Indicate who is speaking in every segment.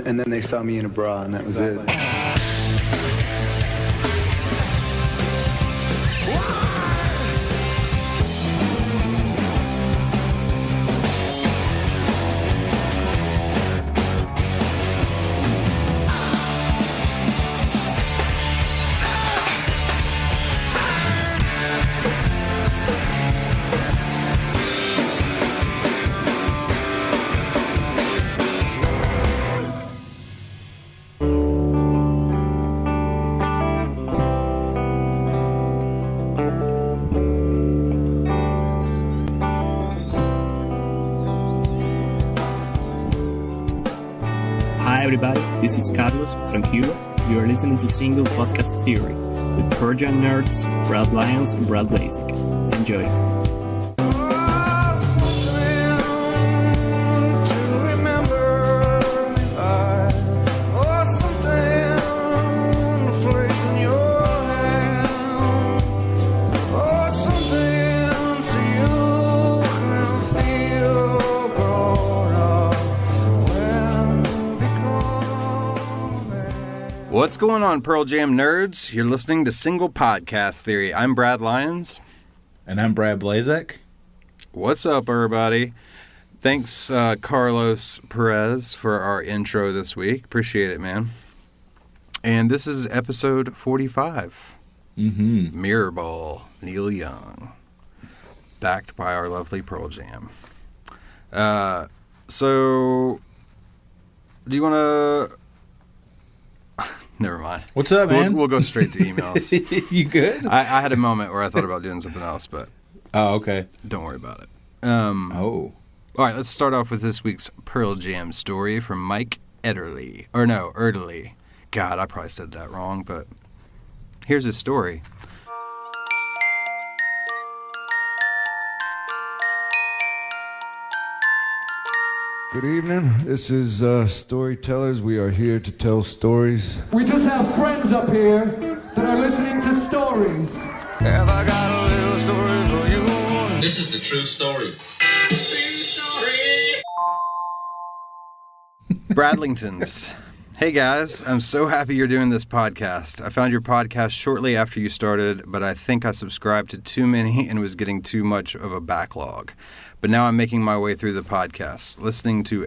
Speaker 1: and then they saw me in a bra, and that was it.
Speaker 2: Hi everybody, this is Carlos from Cuba. You are listening to Single Podcast Theory with Pearl Jam nerds Brad Lyons and Brad Blazek. Enjoy.
Speaker 3: What's going on, Pearl Jam nerds? You're listening to Single Podcast Theory. I'm Brad Lyons.
Speaker 4: And I'm Brad Blazek.
Speaker 3: What's up, everybody? Thanks, Carlos Perez, for our intro this week. Appreciate it, man. And this is episode 45. Mirror Ball, Neil Young. Backed by our lovely Pearl Jam. So, do you want to... Never mind.
Speaker 4: What's up, man?
Speaker 3: We'll go straight to emails.
Speaker 4: You good?
Speaker 3: I had a moment where I thought about doing something else, but
Speaker 4: okay.
Speaker 3: Don't worry about it.
Speaker 4: All
Speaker 3: right, let's start off with this week's Pearl Jam story from Mike Ederly. Or no, Ederly. God, I probably said that wrong, but here's his story.
Speaker 5: Good evening. This is Storytellers. We are here to tell stories.
Speaker 6: We just have friends up here that are listening to stories. Have I got a little story for you?
Speaker 7: This is the true story.
Speaker 3: Bradlingtons. Hey guys, I'm so happy you're doing this podcast. I found your podcast shortly after you started, but I think I subscribed to too many and was getting too much of a backlog. But now I'm making my way through the podcast, listening to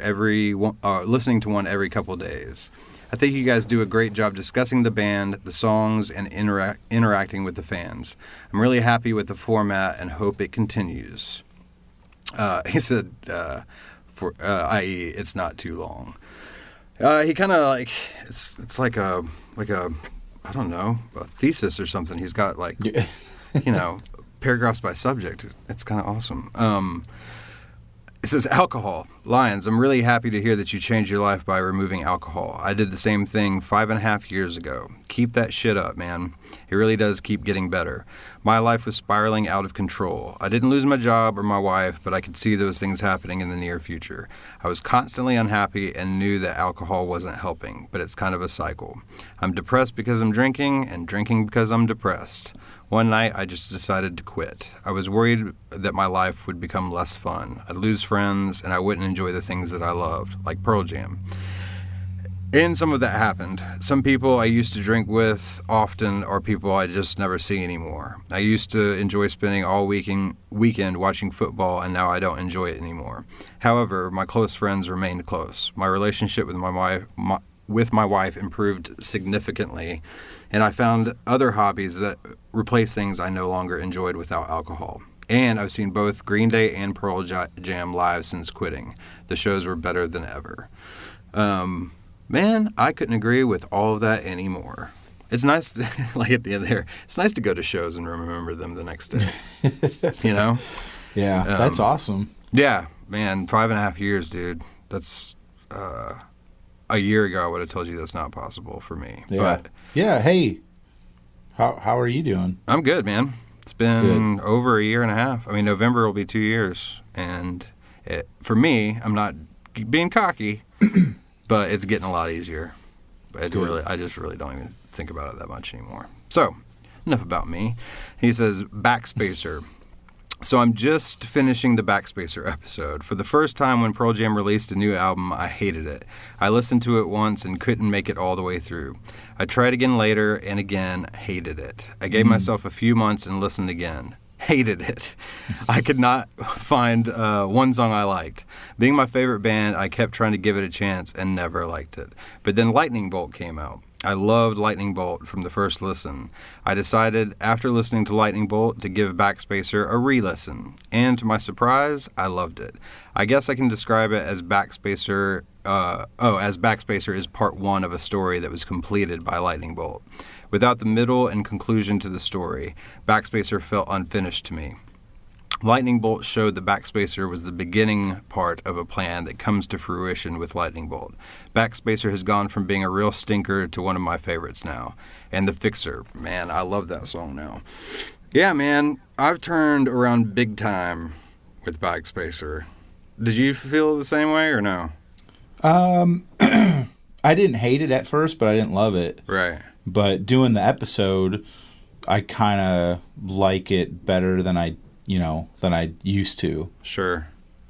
Speaker 3: one every couple days. I think you guys do a great job discussing the band, the songs, and interacting with the fans. I'm really happy with the format and hope it continues. He said, i.e., it's not too long. He kind of like it's like a I don't know, a thesis or something. He's got like paragraphs by subject. It's kind of awesome. It says alcohol. Lions, I'm really happy to hear that you changed your life by removing alcohol. I did the same thing 5.5 years ago. Keep that shit up, man. It really does keep getting better. My life was spiraling out of control. I didn't lose my job or my wife, but I could see those things happening in the near future. I was constantly unhappy and knew that alcohol wasn't helping, but it's kind of a cycle. I'm depressed because I'm drinking, and drinking because I'm depressed. One night, I just decided to quit. I was worried that my life would become less fun. I'd lose friends, and I wouldn't enjoy the things that I loved, like Pearl Jam. And some of that happened. Some people I used to drink with often are people I just never see anymore. I used to enjoy spending all weekend watching football, and now I don't enjoy it anymore. However, my close friends remained close. My relationship with my wife improved significantly, and I found other hobbies that replace things I no longer enjoyed without alcohol. And I've seen both Green Day and Pearl Jam live since quitting. The shows were better than ever. Man, I couldn't agree with all of that anymore. It's nice to, like at the end there, it's nice to go to shows and remember them the next day. You know?
Speaker 4: Yeah, that's awesome.
Speaker 3: Yeah, man, 5.5 years, dude. That's a year ago I would have told you that's not possible for me.
Speaker 4: Yeah.
Speaker 3: But
Speaker 4: yeah, hey. How are you doing?
Speaker 3: I'm good, man. It's been over a year and a half. I mean, November will be 2 years. And for me, I'm not being cocky, but it's getting a lot easier. I just really don't even think about it that much anymore. So, enough about me. He says, Backspacer. So I'm just finishing the Backspacer episode. For the first time when Pearl Jam released a new album, I hated it. I listened to it once and couldn't make it all the way through. I tried again later and again, hated it. I gave myself a few months and listened again. Hated it. I could not find one song I liked. Being my favorite band, I kept trying to give it a chance and never liked it. But then Lightning Bolt came out. I loved Lightning Bolt from the first listen. I decided, after listening to Lightning Bolt, to give Backspacer a re-listen. And to my surprise, I loved it. I guess I can describe it as Backspacer is part one of a story that was completed by Lightning Bolt. Without the middle and conclusion to the story, Backspacer felt unfinished to me. Lightning Bolt showed that Backspacer was the beginning part of a plan that comes to fruition with Lightning Bolt. Backspacer has gone from being a real stinker to one of my favorites now. And The Fixer, man, I love that song now. Yeah, man, I've turned around big time with Backspacer. Did you feel the same way or no?
Speaker 4: I didn't hate it at first, but I didn't love it.
Speaker 3: Right.
Speaker 4: But doing the episode, I kind of like it better than I used to.
Speaker 3: Sure.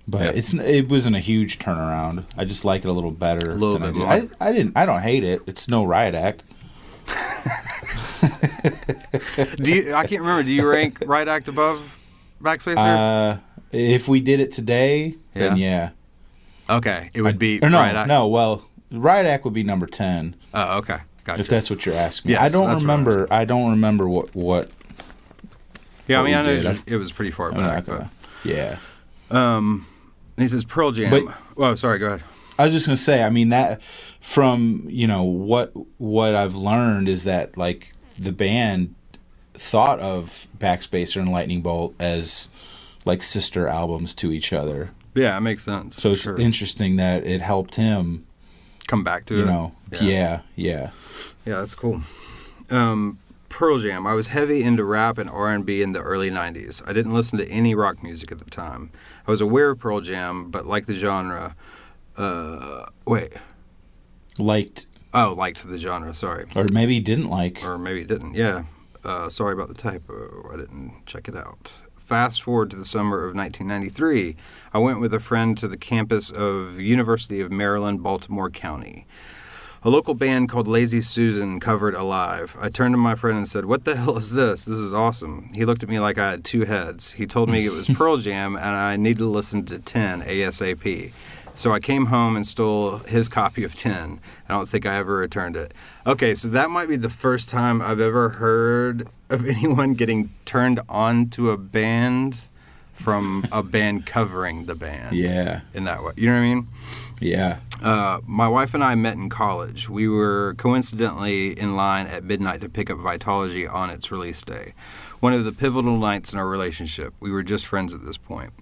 Speaker 4: But it wasn't a huge turnaround. I just like it a little better.
Speaker 3: A little bit more.
Speaker 4: I don't hate it. It's no riot act.
Speaker 3: I can't remember. Do you rank Riot Act above Backspacer?
Speaker 4: If we did it today, then yeah.
Speaker 3: Okay, it would be
Speaker 4: Riot
Speaker 3: Act.
Speaker 4: No, well, Riot Act would be number 10.
Speaker 3: Oh, okay. Gotcha.
Speaker 4: If that's what you're asking.
Speaker 3: Yes,
Speaker 4: I don't remember what.
Speaker 3: Yeah, I mean, I know
Speaker 4: did.
Speaker 3: it was pretty far
Speaker 4: I'm
Speaker 3: back.
Speaker 4: not gonna, yeah.
Speaker 3: He says Pearl Jam. Oh, sorry. Go ahead.
Speaker 4: I was just gonna say. I mean, that from what I've learned is that like the band thought of Backspacer and Lightning Bolt as like sister albums to each other.
Speaker 3: Yeah, it makes sense.
Speaker 4: So it's interesting that it helped him
Speaker 3: come back to it.
Speaker 4: Yeah,
Speaker 3: that's cool. Pearl Jam. I was heavy into rap and R&B in the early 90s. I didn't listen to any rock music at the time. I was aware of Pearl Jam, but liked the genre. Liked the genre, sorry.
Speaker 4: Or maybe didn't like.
Speaker 3: Or maybe didn't, yeah. Sorry about the typo. I didn't check it out. Fast forward to the summer of 1993. I went with a friend to the campus of University of Maryland, Baltimore County. A local band called Lazy Susan covered Alive. I turned to my friend and said, "What the hell is this? This is awesome." He looked at me like I had two heads. He told me it was Pearl Jam and I needed to listen to 10 ASAP. So I came home and stole his copy of 10. I don't think I ever returned it. Okay, so that might be the first time I've ever heard of anyone getting turned on to a band from a band covering the band.
Speaker 4: Yeah.
Speaker 3: In that way. You know what I mean?
Speaker 4: Yeah.
Speaker 3: My wife and I met in college. We were coincidentally in line at midnight to pick up Vitology on its release day. One of the pivotal nights in our relationship. We were just friends at this point.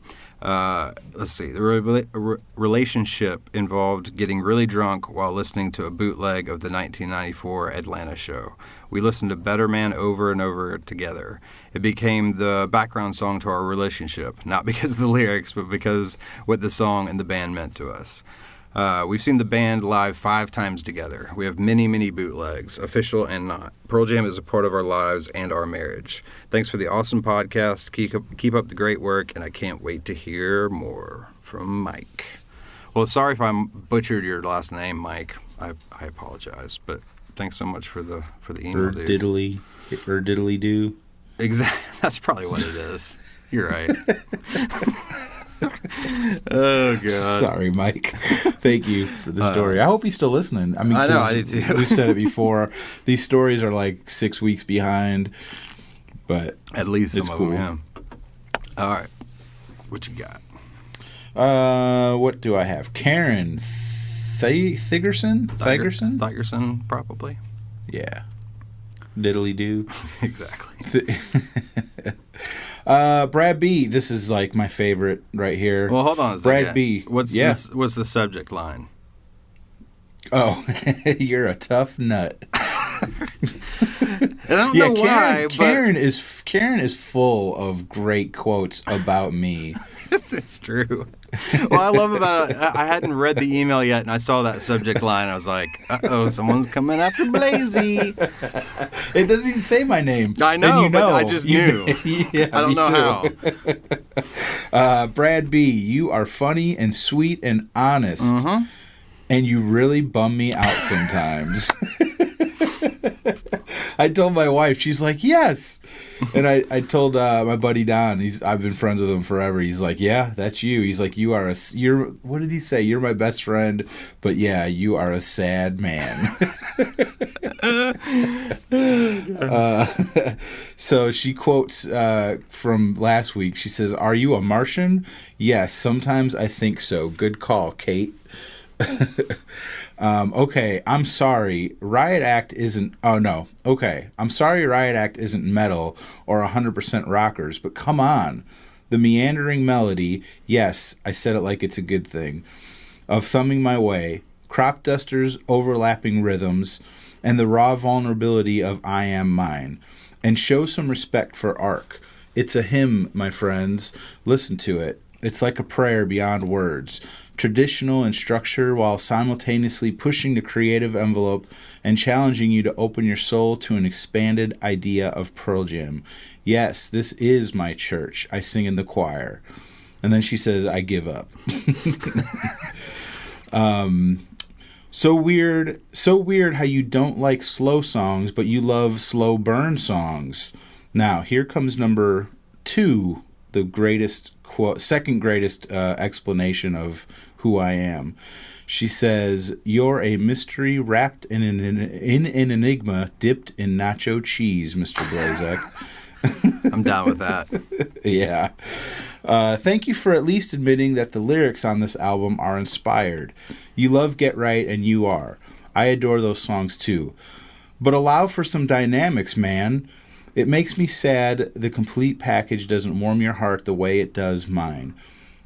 Speaker 3: Let's see. The relationship involved getting really drunk while listening to a bootleg of the 1994 Atlanta show. We listened to Better Man over and over together. It became the background song to our relationship, not because of the lyrics, but because what the song and the band meant to us. We've seen the band live 5 times together. We have many, many bootlegs, official and not. Pearl Jam is a part of our lives and our marriage. Thanks for the awesome podcast. Keep up the great work, and I can't wait to hear more. From Mike. Well, sorry if I butchered your last name, Mike. I apologize, but thanks so much for the email, dude.
Speaker 4: Diddly do.
Speaker 3: Exactly. That's probably what it is. You're right. Oh, God.
Speaker 4: Sorry, Mike. Thank you for the story. I hope he's still listening. I mean,
Speaker 3: I know, I do too.
Speaker 4: We said it before. These stories are like 6 weeks behind, but
Speaker 3: at least
Speaker 4: it's
Speaker 3: some
Speaker 4: cool.
Speaker 3: of them, yeah. All right. What you got?
Speaker 4: What do I have? Karen Thigerson?
Speaker 3: Thigerson, probably.
Speaker 4: Yeah. Diddly do.
Speaker 3: Exactly.
Speaker 4: Brad B. This is like my favorite right here.
Speaker 3: Well, hold on a second.
Speaker 4: Brad B.
Speaker 3: What's the subject line?
Speaker 4: Oh, you're a tough nut.
Speaker 3: I don't know why,
Speaker 4: Karen is full of great quotes about me.
Speaker 3: It's true. Well, I love about it, I hadn't read the email yet, and I saw that subject line. I was like, uh-oh, someone's coming after Blazy.
Speaker 4: It doesn't even say my name.
Speaker 3: I know, but I just knew.
Speaker 4: Yeah,
Speaker 3: I don't know
Speaker 4: how. Brad B., you are funny and sweet and honest, and you really bum me out sometimes. I told my wife, she's like, yes. And I told my buddy Don, I've been friends with him forever. He's like, yeah, that's you. He's like, you're what did he say? You're my best friend, but yeah, you are a sad man. So she quotes from last week. She says, are you a Martian? Yes, sometimes I think so. Good call, Kate. Okay, I'm sorry. Riot Act isn't... Oh, no. Okay, I'm sorry Riot Act isn't metal or 100% rockers, but come on. The meandering melody, yes, I said it like it's a good thing, of Thumbing My Way, crop dusters, overlapping rhythms, and the raw vulnerability of I Am Mine. And show some respect for Ark. It's a hymn, my friends. Listen to it. It's like a prayer beyond words. Traditional in structure while simultaneously pushing the creative envelope and challenging you to open your soul to an expanded idea of Pearl Jam. Yes, this is my church. I sing in the choir. And then she says, I give up. So weird how you don't like slow songs, but you love slow burn songs. Now, here comes number 2, the greatest quote, second greatest explanation of who I am. She says, you're a mystery wrapped in an enigma dipped in nacho cheese, Mr. Blazek.
Speaker 3: I'm down with that.
Speaker 4: Yeah. Thank you for at least admitting that the lyrics on this album are inspired. You love Get Right, and you are. I adore those songs too. But allow for some dynamics, man. It makes me sad the complete package doesn't warm your heart the way it does mine.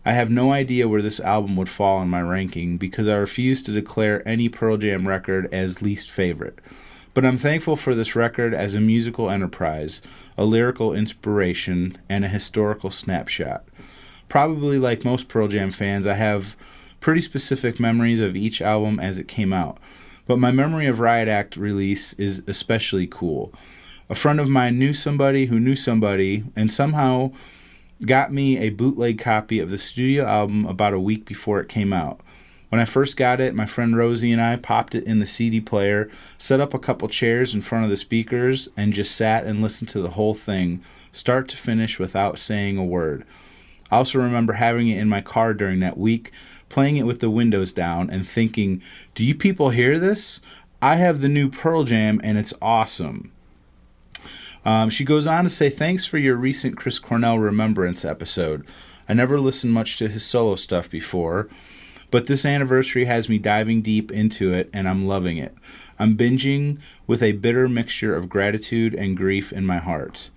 Speaker 4: I have no idea where this album would fall in my ranking because I refuse to declare any Pearl Jam record as least favorite. But I'm thankful for this record as a musical enterprise, a lyrical inspiration, and a historical snapshot. Probably like most Pearl Jam fans, I have pretty specific memories of each album as it came out, but my memory of Riot Act release is especially cool. A friend of mine knew somebody who knew somebody, and somehow got me a bootleg copy of the studio album about a week before it came out. When I first got it, my friend Rosie and I popped it in the CD player, set up a couple chairs in front of the speakers, and just sat and listened to the whole thing, start to finish without saying a word. I also remember having it in my car during that week, playing it with the windows down, and thinking, do you people hear this? I have the new Pearl Jam, and it's awesome. She goes on to say, thanks for your recent Chris Cornell Remembrance episode. I never listened much to his solo stuff before, but this anniversary has me diving deep into it, and I'm loving it. I'm binging with a bitter mixture of gratitude and grief in my heart.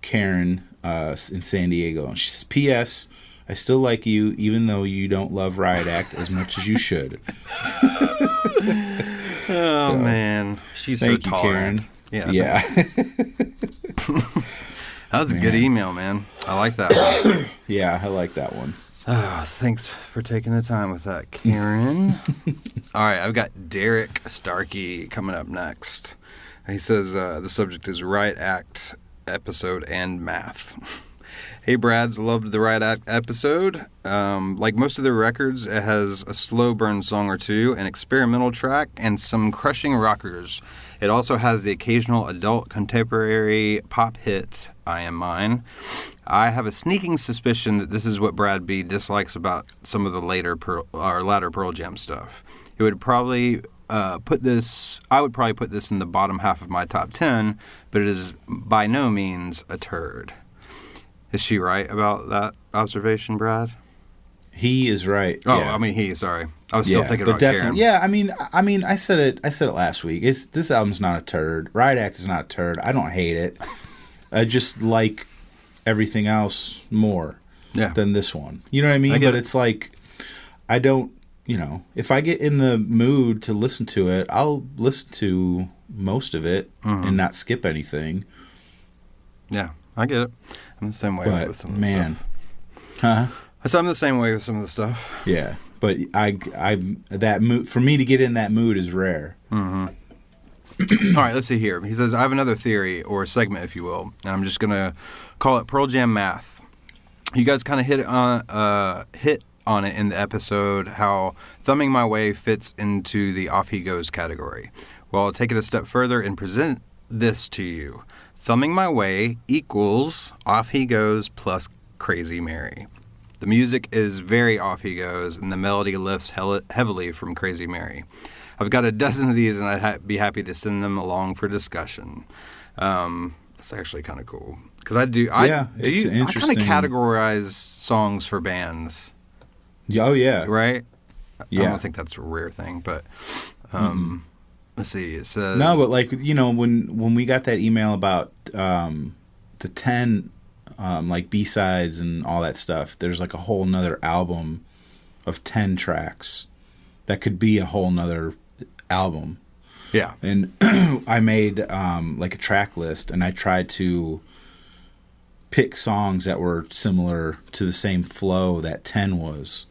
Speaker 4: Karen in San Diego. She says, P.S. I still like you, even though you don't love Riot Act as much as you should.
Speaker 3: Oh, man. She's so tolerant.
Speaker 4: Karen.
Speaker 3: Yeah. That was a good email, man. I like that one.
Speaker 4: Yeah, I like that one.
Speaker 3: Oh, thanks for taking the time with that, Karen. All right, I've got Derek Starkey coming up next. He says the subject is Riot Act episode and math. Hey, Brad's loved the Riot Act episode. Like most of their records, it has a slow burn song or two, an experimental track, and some crushing rockers. It also has the occasional adult contemporary pop hit, I Am Mine. I have a sneaking suspicion that this is what Brad B. dislikes about some of the latter Pearl Jam stuff. He would probably I would probably put this in the bottom half of my top 10, but it is by no means a turd. Is she right about that observation, Brad?
Speaker 4: He is right.
Speaker 3: Oh,
Speaker 4: yeah.
Speaker 3: I mean sorry. I was still thinking about Karen.
Speaker 4: Yeah, I mean I said it last week. This album's not a turd. Riot Act is not a turd. I don't hate it. I just like everything else more than this one. You know what I mean? But it's like I don't, if I get in the mood to listen to it, I'll listen to most of it and not skip anything.
Speaker 3: Yeah, I get it. I'm the same way with some of the stuff.
Speaker 4: Huh?
Speaker 3: So I'm the same way with some of the stuff.
Speaker 4: Yeah, but I that mood for me to get in that mood is rare.
Speaker 3: Mm-hmm. All right, let's see here. He says, I have another theory, or segment, if you will, and I'm just going to call it Pearl Jam Math. You guys kind of hit on it in the episode, how Thumbing My Way fits into the Off He Goes category. Well, I'll take it a step further and present this to you. Thumbing My Way equals Off He Goes plus Crazy Mary. The music is very Off He Goes, and the melody lifts heavily from Crazy Mary. I've got a dozen of these, and I'd be happy to send them along for discussion. That's actually kind of cool. Because I kind of categorize songs for bands.
Speaker 4: Oh, yeah.
Speaker 3: Right?
Speaker 4: Yeah.
Speaker 3: I don't think that's a rare thing, but let's see. It says...
Speaker 4: No, but like, you know, when we got that email about the 10 like B-sides and all that stuff, there's like a whole nother album of 10 tracks that could be a whole nother album.
Speaker 3: Yeah.
Speaker 4: And I made like a track list, and I tried to pick songs that were similar to the same flow that 10 was.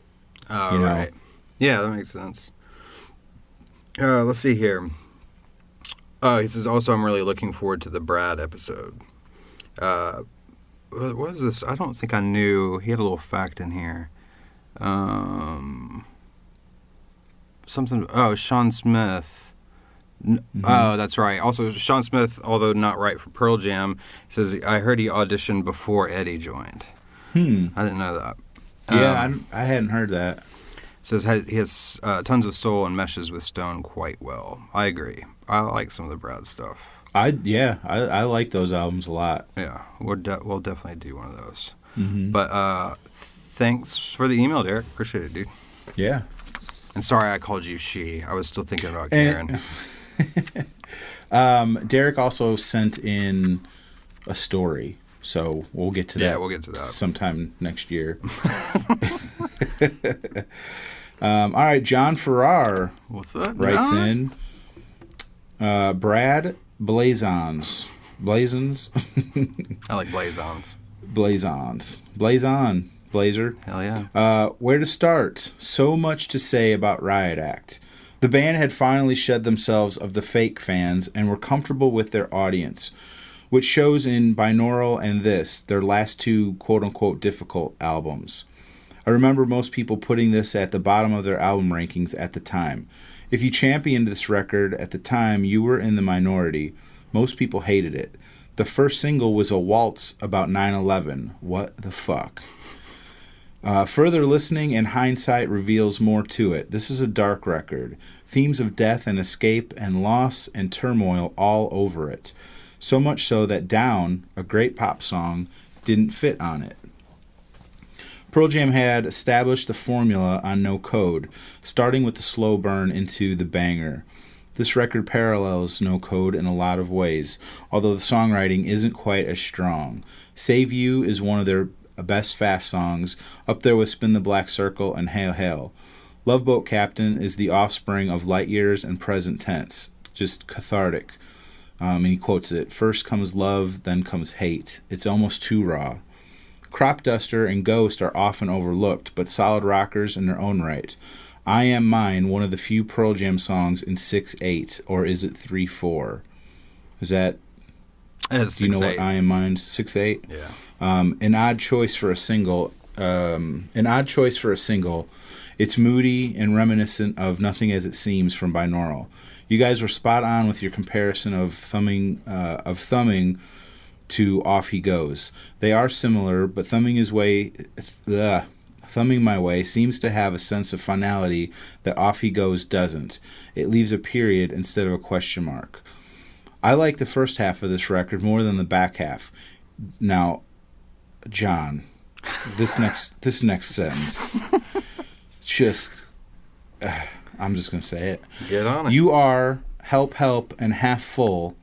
Speaker 3: Oh, you know? Right. Yeah, that makes sense. Let's see here. He says, also, I'm really looking forward to the Brad episode. What was this? I don't think I knew. He had a little fact in here. Something. Oh, Sean Smith. Mm-hmm. Oh, that's right. Also, Sean Smith, although not right for Pearl Jam, says, I heard he auditioned before Eddie joined. I didn't know that.
Speaker 4: Yeah, I hadn't heard that.
Speaker 3: Says he has tons of soul and meshes with Stone quite well. I agree. I like some of the Brad stuff.
Speaker 4: I like those albums a lot.
Speaker 3: Yeah, we'll definitely do one of those.
Speaker 4: Mm-hmm.
Speaker 3: But thanks for the email, Derek. Appreciate it, dude.
Speaker 4: Yeah.
Speaker 3: And sorry I called you she. I was still thinking about Karen.
Speaker 4: Derek also sent in a story, so we'll get to that.
Speaker 3: Yeah, we'll get to that
Speaker 4: sometime next year. All right, John Farrar.
Speaker 3: What's that?
Speaker 4: Writes in. Brad Blazons.
Speaker 3: I like Blazons.
Speaker 4: Blazon. Blazer.
Speaker 3: Hell yeah.
Speaker 4: Where to start? So much to say about Riot Act. The band had finally shed themselves of the fake fans and were comfortable with their audience, which shows in Binaural and this, their last two quote-unquote difficult albums. I remember most people putting this at the bottom of their album rankings at the time. If you championed this record at the time, you were in the minority. Most people hated it. The first single was a waltz about 9/11. What the fuck? Further listening and hindsight reveals more to it. This is a dark record. Themes of death and escape and loss and turmoil all over it. So much so that Down, a great pop song, didn't fit on it. Pearl Jam had established the formula on No Code, starting with the slow burn into the banger. This record parallels No Code in a lot of ways, although the songwriting isn't quite as strong. Save You is one of their best fast songs, up there with Spin the Black Circle and Hail Hail. Love Boat Captain is the offspring of Light Years and Present Tense, just cathartic. And he quotes it, first comes love, then comes hate. It's almost too raw. Crop Duster and Ghost are often overlooked, but solid rockers in their own right. I Am Mine, one of the few Pearl Jam songs in 6/8, or is it 3/4? Is that...
Speaker 3: It's 6/8.
Speaker 4: You know what I Am Mine, 6/8?
Speaker 3: Yeah.
Speaker 4: An odd choice for a single. It's moody and reminiscent of Nothing As It Seems from Binaural. You guys were spot on with your comparison of thumbing to Off He Goes. They are similar, but Thumbing My Way seems to have a sense of finality that Off He Goes doesn't. It leaves a period instead of a question mark. I like the first half of this record more than the back half. Now, John, this next sentence, just, I'm just going to say it.
Speaker 3: Get on it.
Speaker 4: You Are, Help, Help, and Half Full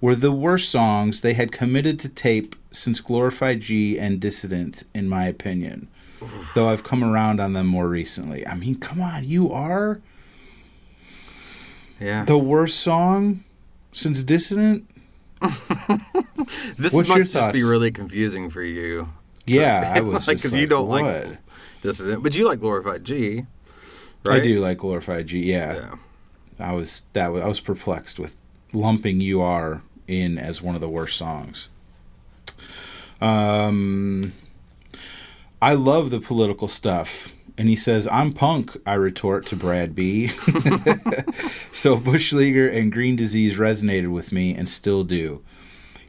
Speaker 4: were the worst songs they had committed to tape since Glorified G and Dissident, in my opinion. Oof. Though I've come around on them more recently. I mean, come on, You Are?
Speaker 3: Yeah.
Speaker 4: The worst song since Dissident?
Speaker 3: This
Speaker 4: What's
Speaker 3: must
Speaker 4: your
Speaker 3: just
Speaker 4: thoughts?
Speaker 3: be really confusing for you.
Speaker 4: Yeah, I was
Speaker 3: like,
Speaker 4: just
Speaker 3: you don't
Speaker 4: what?
Speaker 3: like, Dissident. But you like Glorified G, right?
Speaker 4: I do like Glorified G, yeah. I was perplexed with lumping You Are in as one of the worst songs. I love the political stuff. And he says, I'm punk, I retort to Brad B. So Bush Leaguer and Green Disease resonated with me and still do.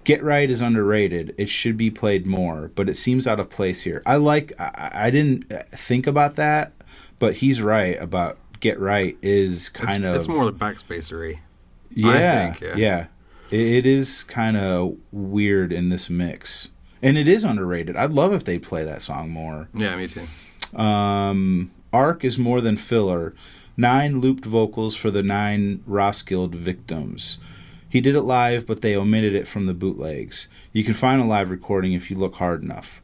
Speaker 4: Get Right is underrated. It should be played more, but it seems out of place here. I didn't think about that, but he's right about Get Right is kind of...
Speaker 3: It's more backspacery.
Speaker 4: Yeah,
Speaker 3: I think,
Speaker 4: yeah. It is kind of weird in this mix. And it is underrated. I'd love if they play that song more.
Speaker 3: Yeah, me too.
Speaker 4: Arc is more than filler. 9 looped vocals for the 9 Roskilde victims. He did it live, but they omitted it from the bootlegs. You can find a live recording if you look hard enough.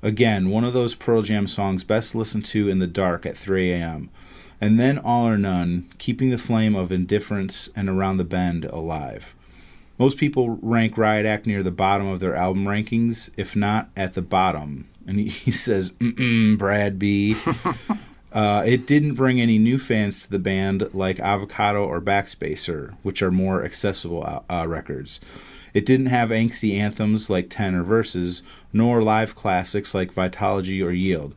Speaker 4: Again, one of those Pearl Jam songs best listened to in the dark at 3 a.m. And then All or None, keeping the flame of Indifference and Around the Bend alive. Most people rank Riot Act near the bottom of their album rankings, if not at the bottom. And he says, Brad B. It didn't bring any new fans to the band like Avocado or Backspacer, which are more accessible records. It didn't have angsty anthems like Ten or Verses, nor live classics like Vitology or Yield.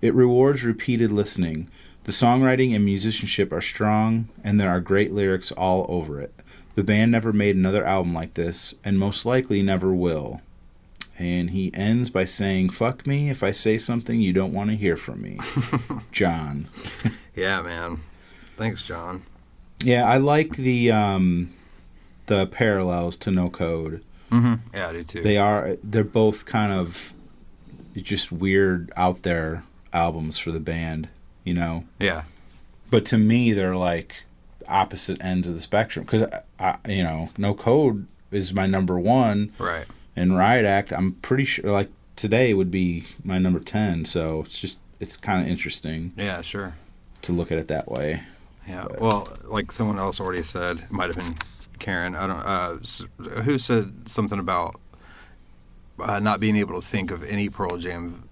Speaker 4: It rewards repeated listening. The songwriting and musicianship are strong, and there are great lyrics all over it. The band never made another album like this, and most likely never will. And he ends by saying, fuck me if I say something you don't want to hear from me. John.
Speaker 3: Yeah, man. Thanks, John.
Speaker 4: Yeah, I like the parallels to No Code.
Speaker 3: Mm-hmm. Yeah, I do too.
Speaker 4: They're both kind of just weird out there albums for the band, you know?
Speaker 3: Yeah.
Speaker 4: But to me, they're like opposite ends of the spectrum. Because, No Code is my number 1.
Speaker 3: Right.
Speaker 4: And Riot Act, I'm pretty sure, like, today would be my number 10. So it's kind of interesting.
Speaker 3: Yeah, sure.
Speaker 4: To look at it that way.
Speaker 3: Yeah. But, well, like someone else already said, it might have been Karen. I don't. Who said something about not being able to think of any Pearl Jam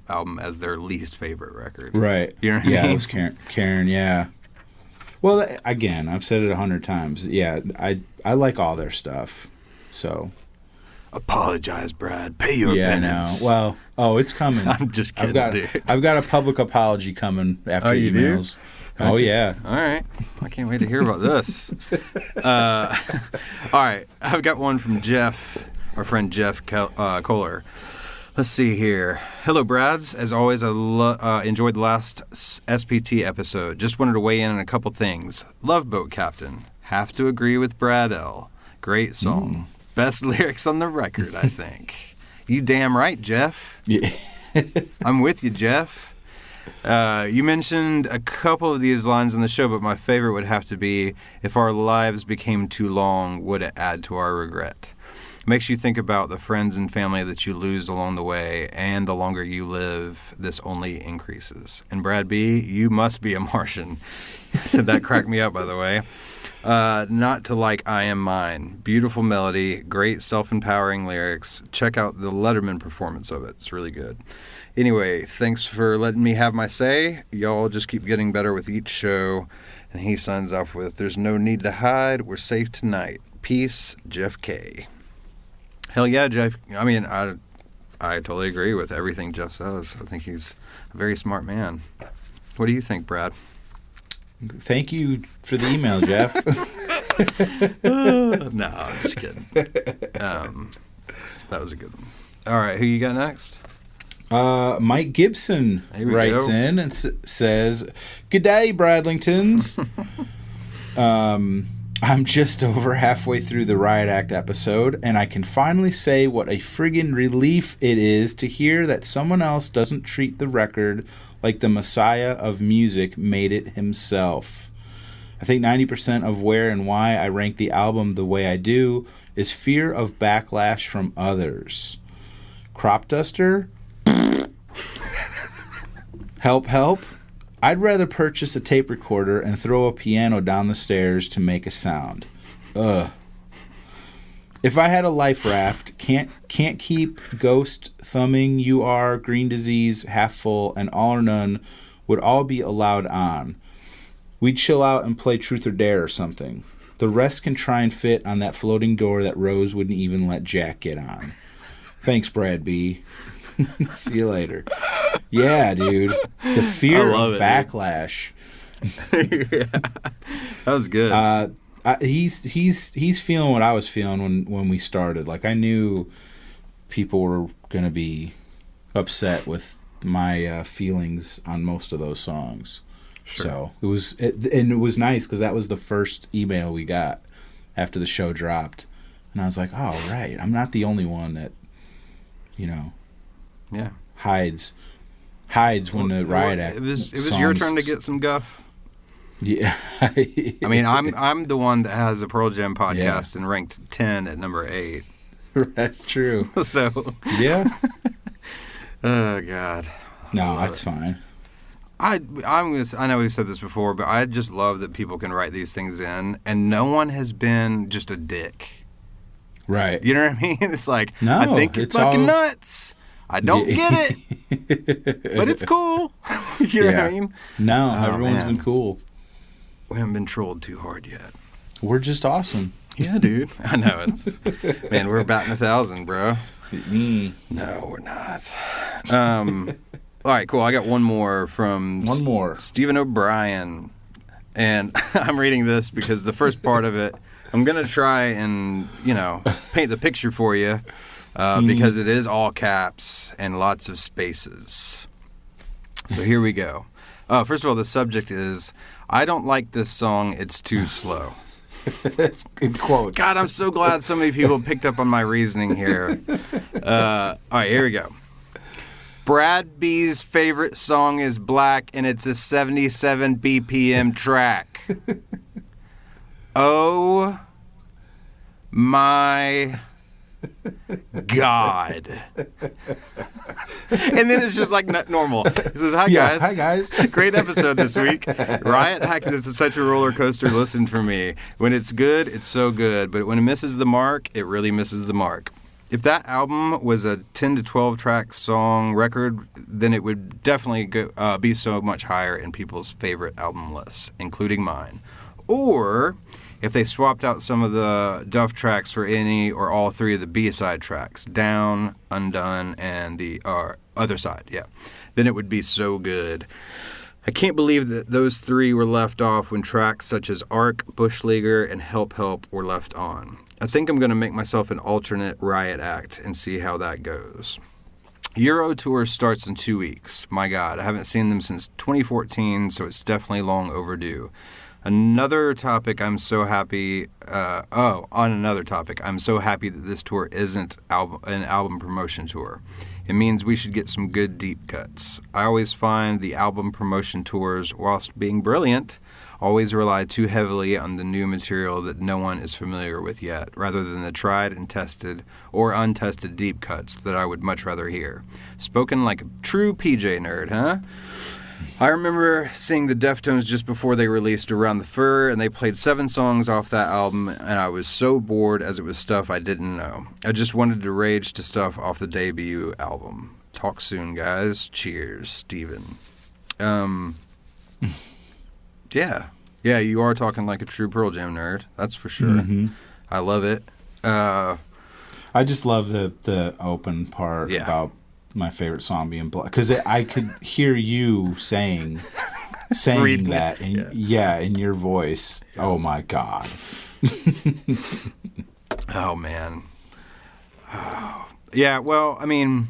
Speaker 3: album as their least favorite record.
Speaker 4: Right.
Speaker 3: You know what I mean?
Speaker 4: It was Karen. Yeah. Well, again, I've said it 100 times. Yeah, I like all their stuff. So.
Speaker 3: Apologize, Brad. Pay your penance.
Speaker 4: Yeah, well, it's coming.
Speaker 3: I'm just kidding, dude.
Speaker 4: I've got a public apology coming after
Speaker 3: you
Speaker 4: emails.
Speaker 3: Do?
Speaker 4: Oh,
Speaker 3: okay.
Speaker 4: Yeah.
Speaker 3: All right. I can't wait to hear about this. All right. I've got one from Jeff, our friend Jeff Kohler. Let's see here. Hello, Brads. As always, I enjoyed the last SPT episode. Just wanted to weigh in on a couple things. Love Boat Captain. Have to agree with Brad L. Great song. Best lyrics on the record, I think. You damn right, Jeff.
Speaker 4: Yeah.
Speaker 3: I'm with you, Jeff. You mentioned a couple of these lines in the show, but my favorite would have to be, if our lives became too long, would it add to our regret? Makes you think about the friends and family that you lose along the way, and the longer you live, this only increases. And Brad B., you must be a Martian. Said that cracked me up, by the way. Not to like I Am Mine. Beautiful melody, great self-empowering lyrics. Check out the Letterman performance of it. It's really good. Anyway, thanks for letting me have my say. Y'all just keep getting better with each show. And he signs off with, there's no need to hide. We're safe tonight. Peace, Jeff K. Hell yeah, Jeff. I mean, I totally agree with everything Jeff says. I think he's a very smart man. What do you think, Brad?
Speaker 4: Thank you for the email, Jeff.
Speaker 3: No, I'm just kidding. That was a good one. All right, who you got next?
Speaker 4: Mike Gibson writes in and says, "G'day, Bradlingtons. I'm just over halfway through the Riot Act episode, and I can finally say what a friggin' relief it is to hear that someone else doesn't treat the record like the messiah of music made it himself. I think 90% of where and why I rank the album the way I do is fear of backlash from others. Crop duster? Help. I'd rather purchase a tape recorder and throw a piano down the stairs to make a sound. Ugh. If I had a life raft, can't keep, ghost, thumbing, you are, green disease, half full, and all or none would all be allowed on. We'd chill out and play truth or dare or something. The rest can try and fit on that floating door that Rose wouldn't even let Jack get on. Thanks, Brad B. See you later. Yeah, dude. The fear of backlash.
Speaker 3: Yeah. That was good.
Speaker 4: He's feeling what I was feeling when we started. Like, I knew people were gonna be upset with my feelings on most of those songs.
Speaker 3: Sure.
Speaker 4: So it was nice because that was the first email we got after the show dropped, and I was like, oh right, I'm not the only one that,
Speaker 3: yeah,
Speaker 4: hides when the riot act.
Speaker 3: It was your turn to get some guff.
Speaker 4: Yeah.
Speaker 3: I mean, I'm the one that has a Pearl Jam podcast and ranked 10 at number 8.
Speaker 4: That's true.
Speaker 3: So
Speaker 4: yeah.
Speaker 3: Oh God.
Speaker 4: No, that's fine.
Speaker 3: I know we've said this before, but I just love that people can write these things in, and no one has been just a dick.
Speaker 4: Right.
Speaker 3: You know what I mean? It's like,
Speaker 4: no,
Speaker 3: I think you're fucking nuts. I don't get it, but it's cool. You know what I mean?
Speaker 4: No, everyone's been cool.
Speaker 3: We haven't been trolled too hard yet.
Speaker 4: We're just awesome.
Speaker 3: Yeah, dude. I know. Man, we're batting 1,000, bro. No, we're not. All right, cool. I got one more from Stephen O'Brien. And I'm reading this because the first part of it, I'm going to try and, paint the picture for you because it is all caps and lots of spaces. So here we go. First of all, the subject is, I don't like this song, it's too slow.
Speaker 4: It's in quotes.
Speaker 3: God, I'm so glad so many people picked up on my reasoning here. All right, here we go. Brad B's favorite song is Black, and it's a 77 BPM track. Oh my God. And then it's just like normal. He says, Hi guys. Great episode this week. Riot Act is such a roller coaster. Listen for me. When it's good, it's so good. But when it misses the mark, it really misses the mark. If that album was a 10 to 12 track song record, then it would definitely be so much higher in people's favorite album lists, including mine. Or if they swapped out some of the Duff tracks for any or all 3 of the B-side tracks, Down, Undone, and the Other Side, then it would be so good. I can't believe that those 3 were left off when tracks such as Arc, Bush Leaguer, and Help Help were left on. I think I'm going to make myself an alternate Riot Act and see how that goes. Euro Tour starts in 2 weeks. My God, I haven't seen them since 2014, so it's definitely long overdue. Another topic, I'm so happy... on another topic, I'm so happy that this tour isn't an album promotion tour. It means we should get some good deep cuts. I always find the album promotion tours, whilst being brilliant, always rely too heavily on the new material that no one is familiar with yet, rather than the tried and tested or untested deep cuts that I would much rather hear. Spoken like a true PJ nerd, huh? I remember seeing the Deftones just before they released Around the Fur, and they played 7 songs off that album, and I was so bored as it was stuff I didn't know. I just wanted to rage to stuff off the debut album. Talk soon, guys. Cheers, Steven. Yeah, you are talking like a true Pearl Jam nerd. That's for sure. Mm-hmm. I love it.
Speaker 4: I just love the open part about my favorite song being Black, because I could hear you saying that, and in your voice. Yeah. Oh my God.
Speaker 3: Oh man. Oh. Yeah. Well, I mean,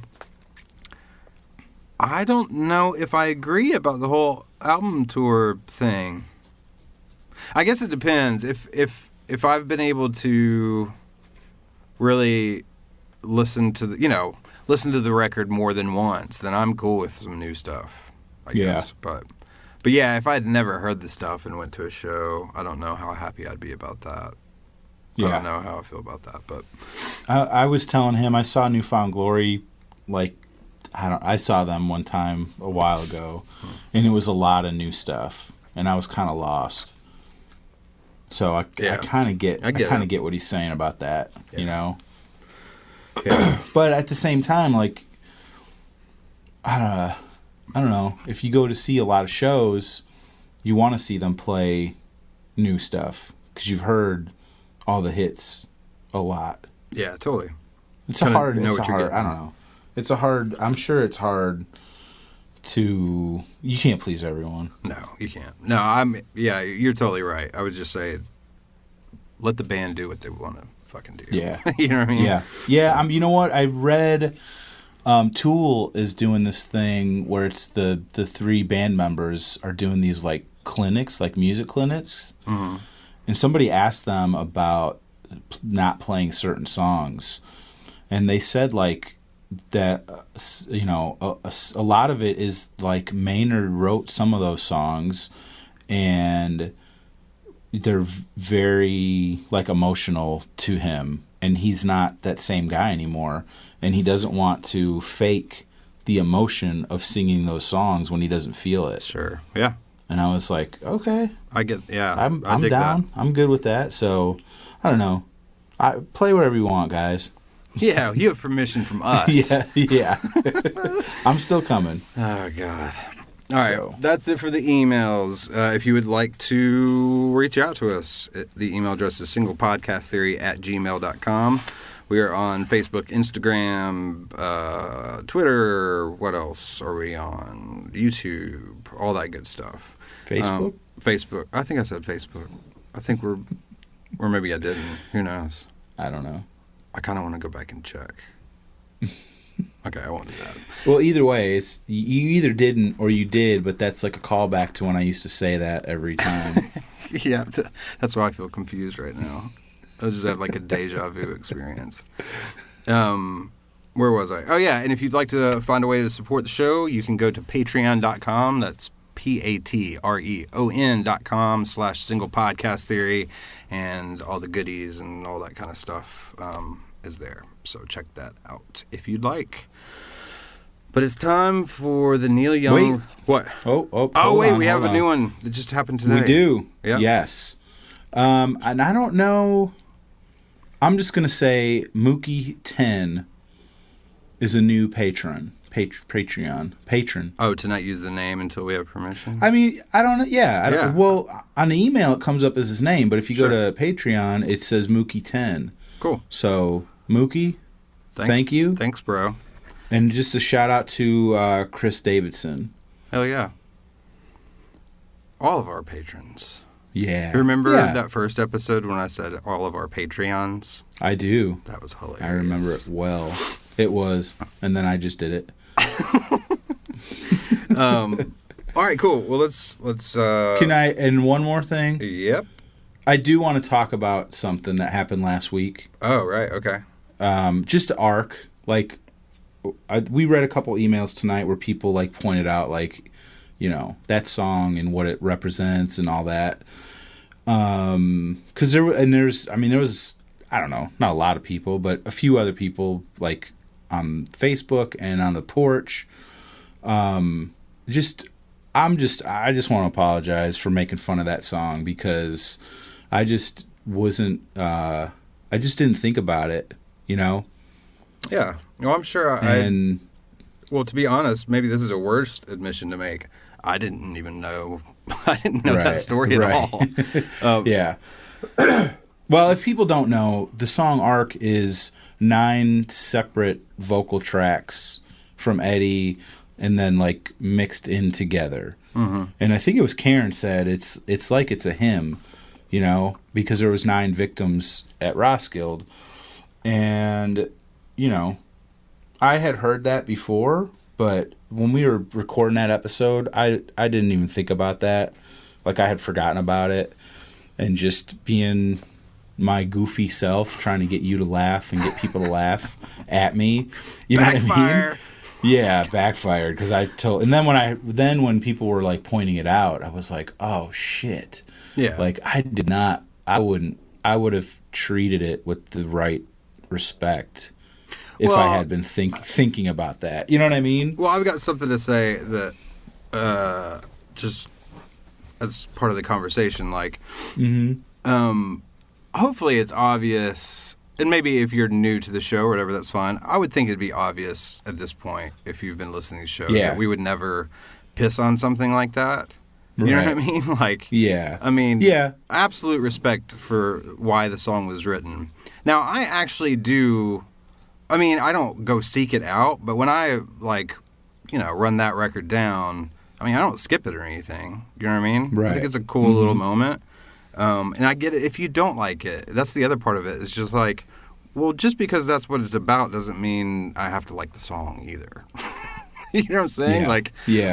Speaker 3: I don't know if I agree about the whole album tour thing. I guess it depends. If I've been able to really listen to the record more than once, then I'm cool with some new stuff, I guess. But yeah, if I'd never heard the stuff and went to a show, I don't know how happy I'd be about that. I don't know how I feel about that, but
Speaker 4: I was telling him I saw Newfound Glory, I saw them one time a while ago, and it was a lot of new stuff, and I was kind of lost. So I kind of get what he's saying about that, you know.
Speaker 3: Yeah.
Speaker 4: But at the same time, like, I don't know. If you go to see a lot of shows, you want to see them play new stuff because you've heard all the hits a lot.
Speaker 3: Yeah, totally.
Speaker 4: It's a hard. I don't know. It's a hard. I'm sure it's hard to. You can't please everyone.
Speaker 3: No, you can't. No, yeah, you're totally right. I would just say, let the band do what they want to fucking do.
Speaker 4: Yeah.
Speaker 3: You know what I mean?
Speaker 4: Yeah. Yeah. You know what? I read Tool is doing this thing where it's the 3 band members are doing these like clinics, like music clinics.
Speaker 3: Mm-hmm.
Speaker 4: And somebody asked them about not playing certain songs. And they said like that, you know, a lot of it is like Maynard wrote some of those songs and they're very like emotional to him, and he's not that same guy anymore, and he doesn't want to fake the emotion of singing those songs when he doesn't feel it.
Speaker 3: Sure. Yeah.
Speaker 4: And I was like, okay,
Speaker 3: I get. Yeah.
Speaker 4: I'm
Speaker 3: dig
Speaker 4: down.
Speaker 3: that.
Speaker 4: I'm good with that. So I don't know. I play whatever you want, guys.
Speaker 3: Yeah, you have permission from us.
Speaker 4: Yeah. I'm still coming.
Speaker 3: Oh God. All right,
Speaker 4: So-
Speaker 3: that's it for the emails. If you would like to reach out to us, the email address is singlepodcasttheory@gmail.com. We are on Facebook, Instagram, Twitter. What else are we on? YouTube, all that good stuff.
Speaker 4: Facebook?
Speaker 3: Facebook. I think I said Facebook. I think or maybe I didn't. Who knows?
Speaker 4: I don't know.
Speaker 3: I kind of want to go back and check. Okay, I won't do that.
Speaker 4: Well, either way, it's you either didn't or you did, but that's like a callback to when I used to say that every time.
Speaker 3: Yeah, that's why I feel confused right now. I just had like a deja vu experience. Where was I? Oh, yeah, and if you'd like to find a way to support the show, you can go to patreon.com. That's patreon.com/singlepodcasttheory, and all the goodies and all that kind of stuff is there. So check that out if you'd like. But it's time for the Neil Young...
Speaker 4: Wait.
Speaker 3: What?
Speaker 4: Hold
Speaker 3: we have
Speaker 4: on.
Speaker 3: a new one that just happened today.
Speaker 4: We do.
Speaker 3: Yeah.
Speaker 4: Yes. And I don't know. I'm just going to say Mookie10 is a new patron. Patron.
Speaker 3: Oh, to not use the name until we have permission?
Speaker 4: I mean, I don't know. Yeah.
Speaker 3: Yeah.
Speaker 4: Well, on the email, it comes up as his name, but if you
Speaker 3: Sure.
Speaker 4: go to Patreon, it says Mookie10.
Speaker 3: Cool.
Speaker 4: So, Mookie, thank you.
Speaker 3: Thanks, bro.
Speaker 4: And just a shout out to Chris Davidson.
Speaker 3: Hell yeah. All of our patrons.
Speaker 4: Yeah.
Speaker 3: Remember
Speaker 4: Yeah.
Speaker 3: that first episode when I said all of our Patreons?
Speaker 4: I do.
Speaker 3: That was hilarious.
Speaker 4: I remember it well. It was. And then I just did it.
Speaker 3: All right, cool. Well, let's
Speaker 4: Can I, and one more thing?
Speaker 3: Yep.
Speaker 4: I do want to talk about something that happened last week.
Speaker 3: Oh, right. Okay.
Speaker 4: Just ARC. Like, we read a couple emails tonight where people, like, pointed out, like, you know, that song and what it represents and all that. Because there was, I don't know, not a lot of people, but a few other people, like, on Facebook and on the porch. I just want to apologize for making fun of that song because I just wasn't, I just didn't think about it, you know?
Speaker 3: Yeah. Well, I'm sure well, to be honest, maybe this is a worse admission to make. I didn't even know. I didn't know that story at all.
Speaker 4: Yeah. Well, if people don't know, the song Arc is 9 separate vocal tracks from Eddie and then like mixed in together. Mm-hmm. And I think it was Karen said it's like it's a hymn, you know, because there was 9 victims at Roskilde. And, you know, I had heard that before, but when we were recording that episode, I didn't even think about that. Like, I had forgotten about it. And just being my goofy self, trying to get you to laugh and get people to laugh at me. You know what I mean? Yeah, backfired. Because and then when people were, like, pointing it out, I was like, oh, shit.
Speaker 3: Yeah.
Speaker 4: Like, I would have treated it with the right respect if I had been thinking about that. You know what I mean?
Speaker 3: Well, I've got something to say that just as part of the conversation. Like, hopefully it's obvious, and maybe if you're new to the show or whatever, that's fine. I would think it'd be obvious at this point, if you've been listening to the show, that we would never piss on something like that. You know what I mean? Like, absolute respect for why the song was written. Now, I actually do, I don't go seek it out, but when I, run that record down, I don't skip it or anything. You know what I mean?
Speaker 4: Right.
Speaker 3: I think it's a cool little moment. And I get it. If you don't like it, that's the other part of it. It's just like, well, just because that's what it's about doesn't mean I have to like the song either. You know what I'm saying?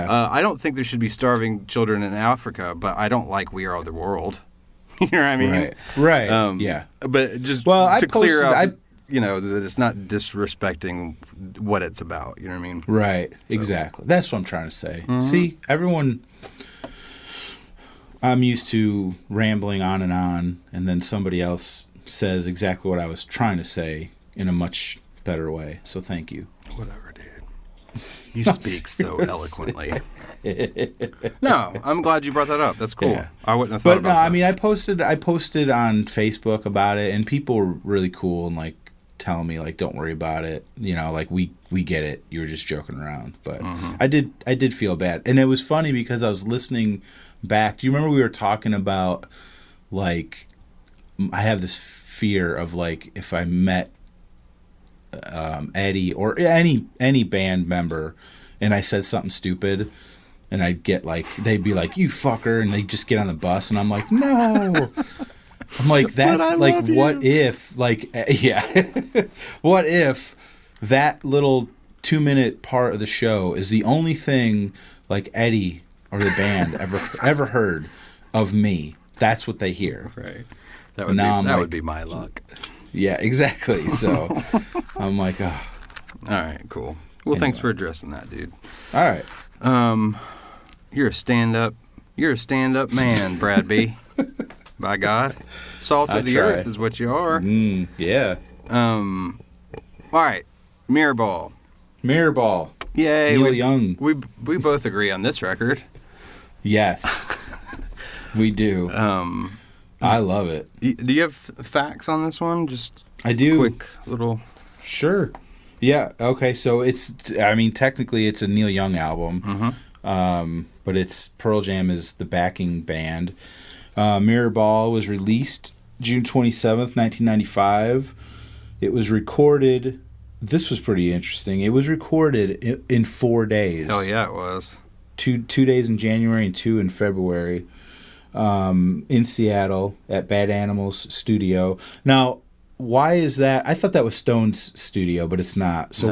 Speaker 3: I don't think there should be starving children in Africa, but I don't like We Are the World. You know what I mean?
Speaker 4: Right.
Speaker 3: But just clear up, that it's not disrespecting what it's about. You know what I mean?
Speaker 4: Right. So. Exactly. That's what I'm trying to say. Mm-hmm. See, everyone... I'm used to rambling on, and then somebody else says exactly what I was trying to say in a much better way. So thank you.
Speaker 3: Whatever, dude. You speak so eloquently. No, I'm glad you brought that up. That's cool. Yeah. I wouldn't have thought about that.
Speaker 4: I posted on Facebook about it, and people were really cool and telling me don't worry about it. We get it. You were just joking around. But I did feel bad, and it was funny because I was listening back. Do you remember we were talking about I have this fear of if I met Eddie or any band member and I said something stupid and I'd get they'd be like, you fucker, and they'd just get on the bus and I'm like, no. I'm like, that's what if what if that little 2-minute part of the show is the only thing Eddie or the band ever heard of me? That's what they hear.
Speaker 3: Right. That would be my luck.
Speaker 4: Yeah, exactly. So I'm like, oh.
Speaker 3: All right, cool. Well, thanks for addressing that, dude.
Speaker 4: All right.
Speaker 3: You're a stand-up man, Brad B. By God. Salt of the earth is what you are.
Speaker 4: Yeah.
Speaker 3: All right. Mirrorball. Yay.
Speaker 4: Neil Young.
Speaker 3: We both agree on this record.
Speaker 4: Yes. We do. I love it.
Speaker 3: Do you have facts on this one? Just
Speaker 4: I do.
Speaker 3: Quick little.
Speaker 4: Sure. Yeah. Okay. So technically it's a Neil Young album. Mm-hmm. But it's Pearl Jam is the backing band. Mirrorball was released June 27th, 1995. It was recorded. This was pretty interesting. It was recorded in 4 days.
Speaker 3: Oh yeah, it was.
Speaker 4: 2 days in January and 2 in February. In Seattle at Bad Animals Studio. Now, why is that? I thought that was Stone's studio, but it's not. So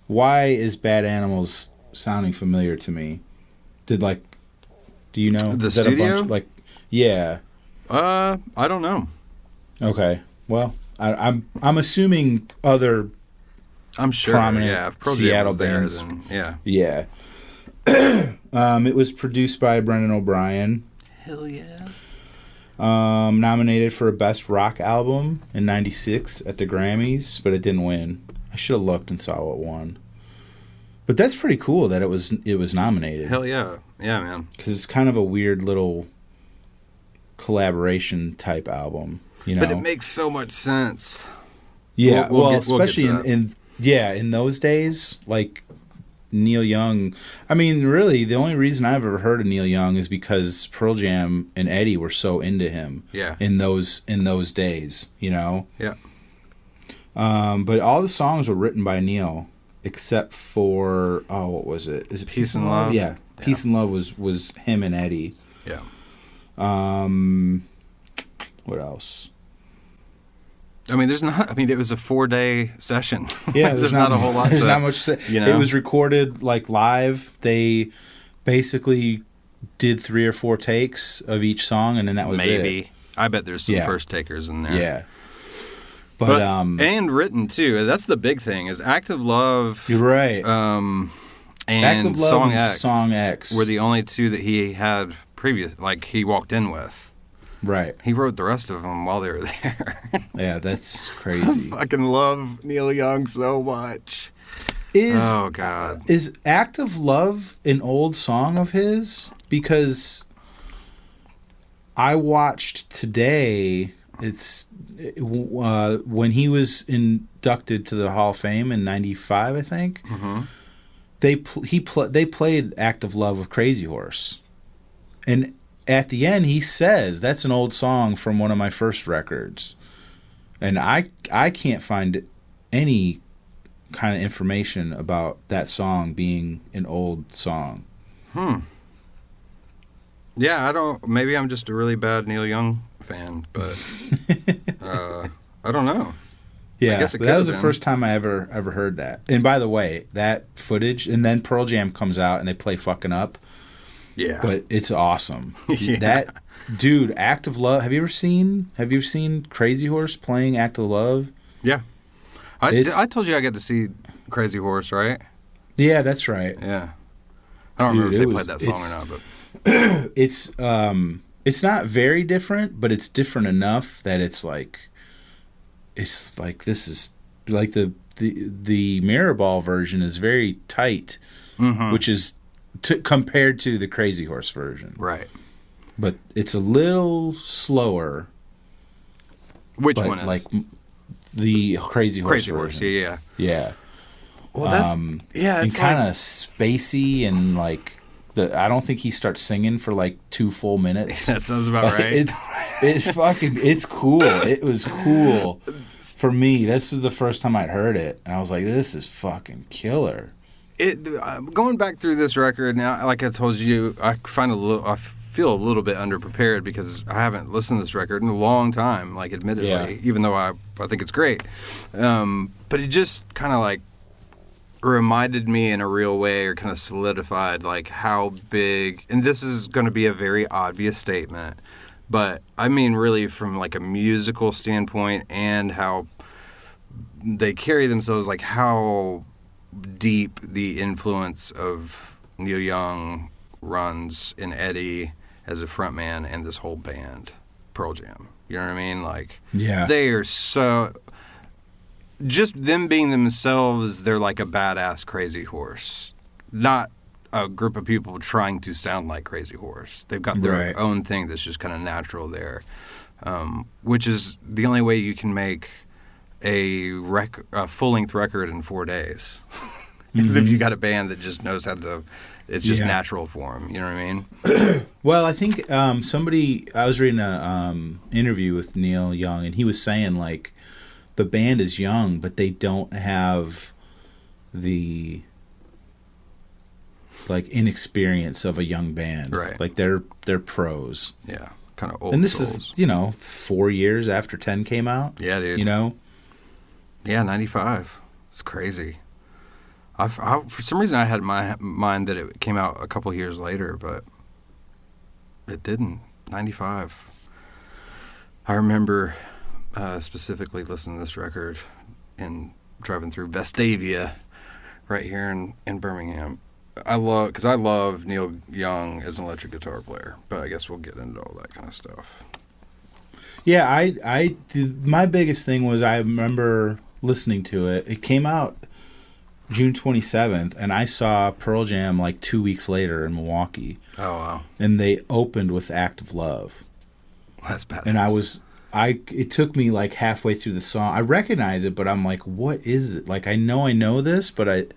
Speaker 4: why is Bad Animals sounding familiar to me? Do you know
Speaker 3: the studio?
Speaker 4: Yeah.
Speaker 3: I don't know.
Speaker 4: Okay. Well, I'm assuming other.
Speaker 3: I'm sure.
Speaker 4: Prominent Seattle bands. Yeah. It was produced by Brendan O'Brien.
Speaker 3: Hell yeah.
Speaker 4: Nominated for a Best Rock Album in '96 at the Grammys, but it didn't win. I should have looked and saw what won. But that's pretty cool that it was nominated.
Speaker 3: Hell yeah. Yeah, man.
Speaker 4: Because it's kind of a weird little collaboration type album,
Speaker 3: But it makes so much sense.
Speaker 4: Yeah, especially in those days, Neil Young. Really, the only reason I've ever heard of Neil Young is because Pearl Jam and Eddie were so into him.
Speaker 3: Yeah.
Speaker 4: In those days,
Speaker 3: Yeah.
Speaker 4: But all the songs were written by Neil, except for what was it? Is it
Speaker 3: Peace and Love?
Speaker 4: Yeah. Peace and Love was him and Eddie.
Speaker 3: Yeah.
Speaker 4: What else?
Speaker 3: There's not. It was a 4-day session.
Speaker 4: Yeah,
Speaker 3: there's not a whole lot.
Speaker 4: There's not much. It was recorded live. They basically did 3 or 4 takes of each song, and then that was
Speaker 3: it. I bet there's some first takers in there.
Speaker 4: Yeah. But
Speaker 3: and written too. That's the big thing. Is Active Love.
Speaker 4: You're right.
Speaker 3: And
Speaker 4: Active Love
Speaker 3: Song
Speaker 4: and
Speaker 3: X.
Speaker 4: Song X
Speaker 3: were the only 2 that he had previous. He walked in with.
Speaker 4: Right.
Speaker 3: He wrote the rest of them while they were there.
Speaker 4: Yeah, that's crazy.
Speaker 3: I fucking love Neil Young so much. Oh, God.
Speaker 4: Is Active Love an old song of his? Because I watched today. It's when he was inducted to the Hall of Fame in '95, I think.
Speaker 3: Mm-hmm.
Speaker 4: They played "Act of Love" with Crazy Horse, and at the end he says that's an old song from one of my first records, and I can't find any kind of information about that song being an old song.
Speaker 3: Yeah, I don't. Maybe I'm just a really bad Neil Young fan, but I don't know.
Speaker 4: Yeah,
Speaker 3: I guess it
Speaker 4: but that was the
Speaker 3: been.
Speaker 4: first time I ever heard that. And by the way, that footage, and then Pearl Jam comes out and they play "Fucking Up."
Speaker 3: Yeah,
Speaker 4: But it's awesome.
Speaker 3: Yeah.
Speaker 4: That dude, "Act of Love." Have you ever seen Crazy Horse playing "Act of Love"?
Speaker 3: yeah. I told you I got to see Crazy Horse, right?
Speaker 4: Yeah, that's right.
Speaker 3: Yeah. I don't remember if they played that song or not, but
Speaker 4: It's not very different, but it's different enough that it's like this is like the Mirrorball version is very tight, which is compared to the Crazy Horse version.
Speaker 3: right.
Speaker 4: But it's a little slower.
Speaker 3: Which
Speaker 4: but
Speaker 3: one is?
Speaker 4: like the Crazy Horse
Speaker 3: Crazy Horse,
Speaker 4: version.
Speaker 3: yeah.
Speaker 4: Yeah.
Speaker 3: Well, that's
Speaker 4: And
Speaker 3: it's
Speaker 4: kind of
Speaker 3: like,
Speaker 4: spacey and like I don't think he starts singing for like 2 full minutes.
Speaker 3: that sounds about right.
Speaker 4: It's cool. It was cool for me. This is the first time I'd heard it, and I was like, "This is fucking killer."
Speaker 3: Going back through this record now, like I told you, I feel a little bit underprepared because I haven't listened to this record in a long time. Like, admittedly,
Speaker 4: Yeah.
Speaker 3: even though I think it's great, but it just kind of like reminded me in a real way, or kind of solidified like how big. And this is going to be a very obvious statement, but I mean, really, from like a musical standpoint and how they carry themselves, like how deep the influence of Neil Young runs in Eddie as a frontman and this whole band, Pearl Jam. You know what I mean? Like,
Speaker 4: Yeah.
Speaker 3: they are so. Just them being themselves, they're like a badass Crazy Horse. Not a group of people trying to sound like Crazy Horse. They've got their
Speaker 4: Right.
Speaker 3: own thing that's just kind of natural there, which is the only way you can make a full-length record in 4 days. Is if you got a band that just knows how to. It's just
Speaker 4: Yeah.
Speaker 3: natural for them. You know what I mean?
Speaker 4: Well, I think I was reading a interview with Neil Young, and he was saying like the band is young, but they don't have the like inexperience of a young band.
Speaker 3: Right.
Speaker 4: Like they're pros.
Speaker 3: Yeah, kind of old.
Speaker 4: And this
Speaker 3: souls.
Speaker 4: is 4 years after 10 came out.
Speaker 3: Yeah, dude.
Speaker 4: Yeah,
Speaker 3: 95. It's crazy. For some reason, I had in my mind that it came out a couple years later, but it didn't. 95. I remember specifically listening to this record and driving through Vestavia right here in Birmingham. I love Neil Young as an electric guitar player, but I guess we'll get into all that kind of stuff.
Speaker 4: Yeah, my biggest thing was I remember listening to it. It came out June 27th, and I saw Pearl Jam like 2 weeks later in Milwaukee.
Speaker 3: Oh, wow.
Speaker 4: And they opened with "Act of Love."
Speaker 3: That's badass.
Speaker 4: And it took me like halfway through the song. I recognize it, but I'm like, what is it? Like, I know this, but it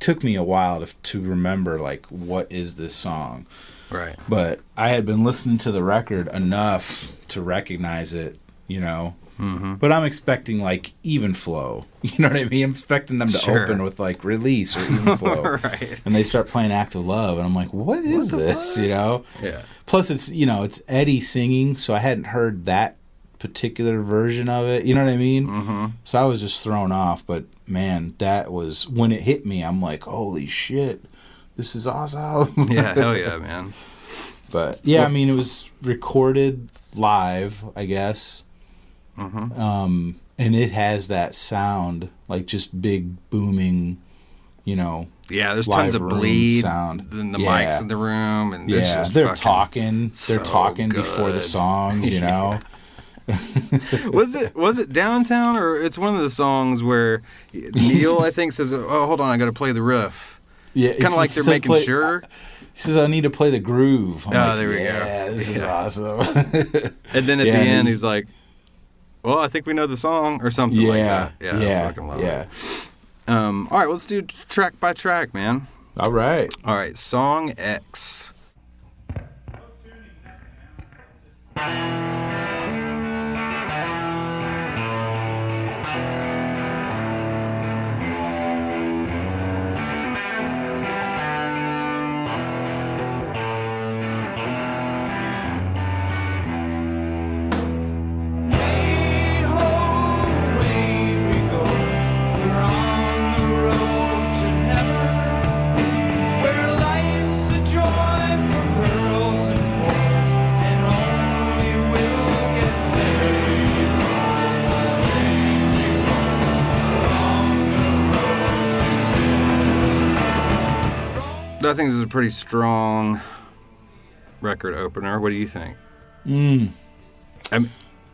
Speaker 4: took me a while to remember, like, what is this song?
Speaker 3: Right.
Speaker 4: But I had been listening to the record enough to recognize it,
Speaker 3: Mm-hmm.
Speaker 4: But I'm expecting, like, Even Flow. You know what I mean? I'm expecting them to
Speaker 3: Sure.
Speaker 4: open with, like, Release or Even Flow.
Speaker 3: Right.
Speaker 4: And they start playing Act of Love, and I'm like, what is this,
Speaker 3: Yeah.
Speaker 4: Plus, it's Eddie singing, so I hadn't heard that particular version of it. You know what I mean?
Speaker 3: Mm-hmm.
Speaker 4: So I was just thrown off. But, man, that was... When it hit me, I'm like, holy shit, this is awesome.
Speaker 3: Yeah, hell yeah, man.
Speaker 4: But, yeah, I mean, it was recorded live, I guess.
Speaker 3: Mm-hmm.
Speaker 4: And it has that sound, like just big booming,
Speaker 3: Yeah, there's
Speaker 4: live
Speaker 3: tons of
Speaker 4: room
Speaker 3: bleed
Speaker 4: sound.
Speaker 3: in the
Speaker 4: Yeah.
Speaker 3: mics in the room, and it's
Speaker 4: Yeah,
Speaker 3: just
Speaker 4: they're
Speaker 3: fucking
Speaker 4: talking. They're
Speaker 3: so
Speaker 4: talking before the
Speaker 3: good.
Speaker 4: song,
Speaker 3: Was it Downtown, or it's one of the songs where Neil, I think, says, "Oh, hold on, I got to play the riff."
Speaker 4: Yeah,
Speaker 3: Kind of like they're making sure.
Speaker 4: says, I need to play the groove. I'm like,
Speaker 3: there we go.
Speaker 4: Yeah, this is awesome.
Speaker 3: And then at the end, he's like, well, I think we know the song or something like that. Yeah, I fucking love it. All right, let's do track by track, man.
Speaker 4: All right.
Speaker 3: All right, song X. I think this is a pretty strong record opener. What do you think? You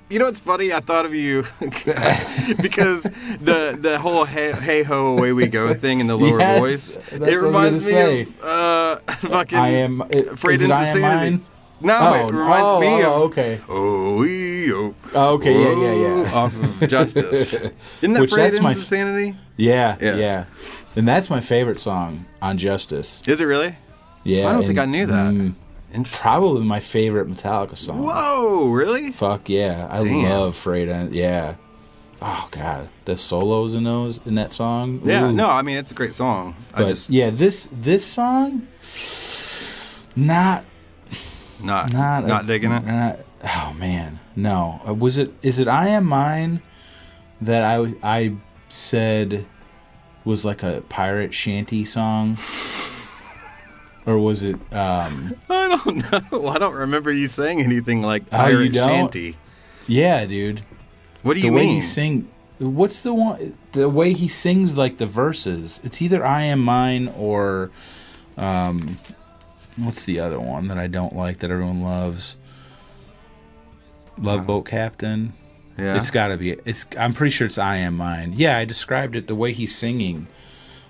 Speaker 3: know what's funny? I thought of you because the whole hey ho away we go thing in the lower voice.
Speaker 4: It
Speaker 3: reminds me of fucking
Speaker 4: I am
Speaker 3: Afraid into
Speaker 4: I Am
Speaker 3: Sanity.
Speaker 4: Mine?
Speaker 3: No, it reminds me of
Speaker 4: okay.
Speaker 3: Okay, yeah. Off of Justice. Isn't that Afraid into Sanity?
Speaker 4: Yeah. And that's my favorite song on Justice.
Speaker 3: Is it really?
Speaker 4: Yeah.
Speaker 3: I don't think I knew that.
Speaker 4: Probably my favorite Metallica song.
Speaker 3: Whoa, really?
Speaker 4: Fuck yeah. I love Afraid. Yeah. Oh, God. The solos in that song.
Speaker 3: Yeah,
Speaker 4: Ooh.
Speaker 3: no, I mean, it's a great song.
Speaker 4: But yeah, this song, not
Speaker 3: digging it?
Speaker 4: Oh, man. No. Is it I Am Mine that I said was like a pirate shanty song? Or was it
Speaker 3: I don't know. I don't remember you saying anything like pirate shanty.
Speaker 4: Yeah, dude.
Speaker 3: What do you
Speaker 4: mean? The
Speaker 3: way
Speaker 4: he what's the one, the way he sings like the verses? It's either I Am Mine or what's the other one that I don't like that everyone loves? Love Boat Captain.
Speaker 3: Yeah.
Speaker 4: It's got to be. I'm pretty sure it's I Am Mine. Yeah, I described it the way he's singing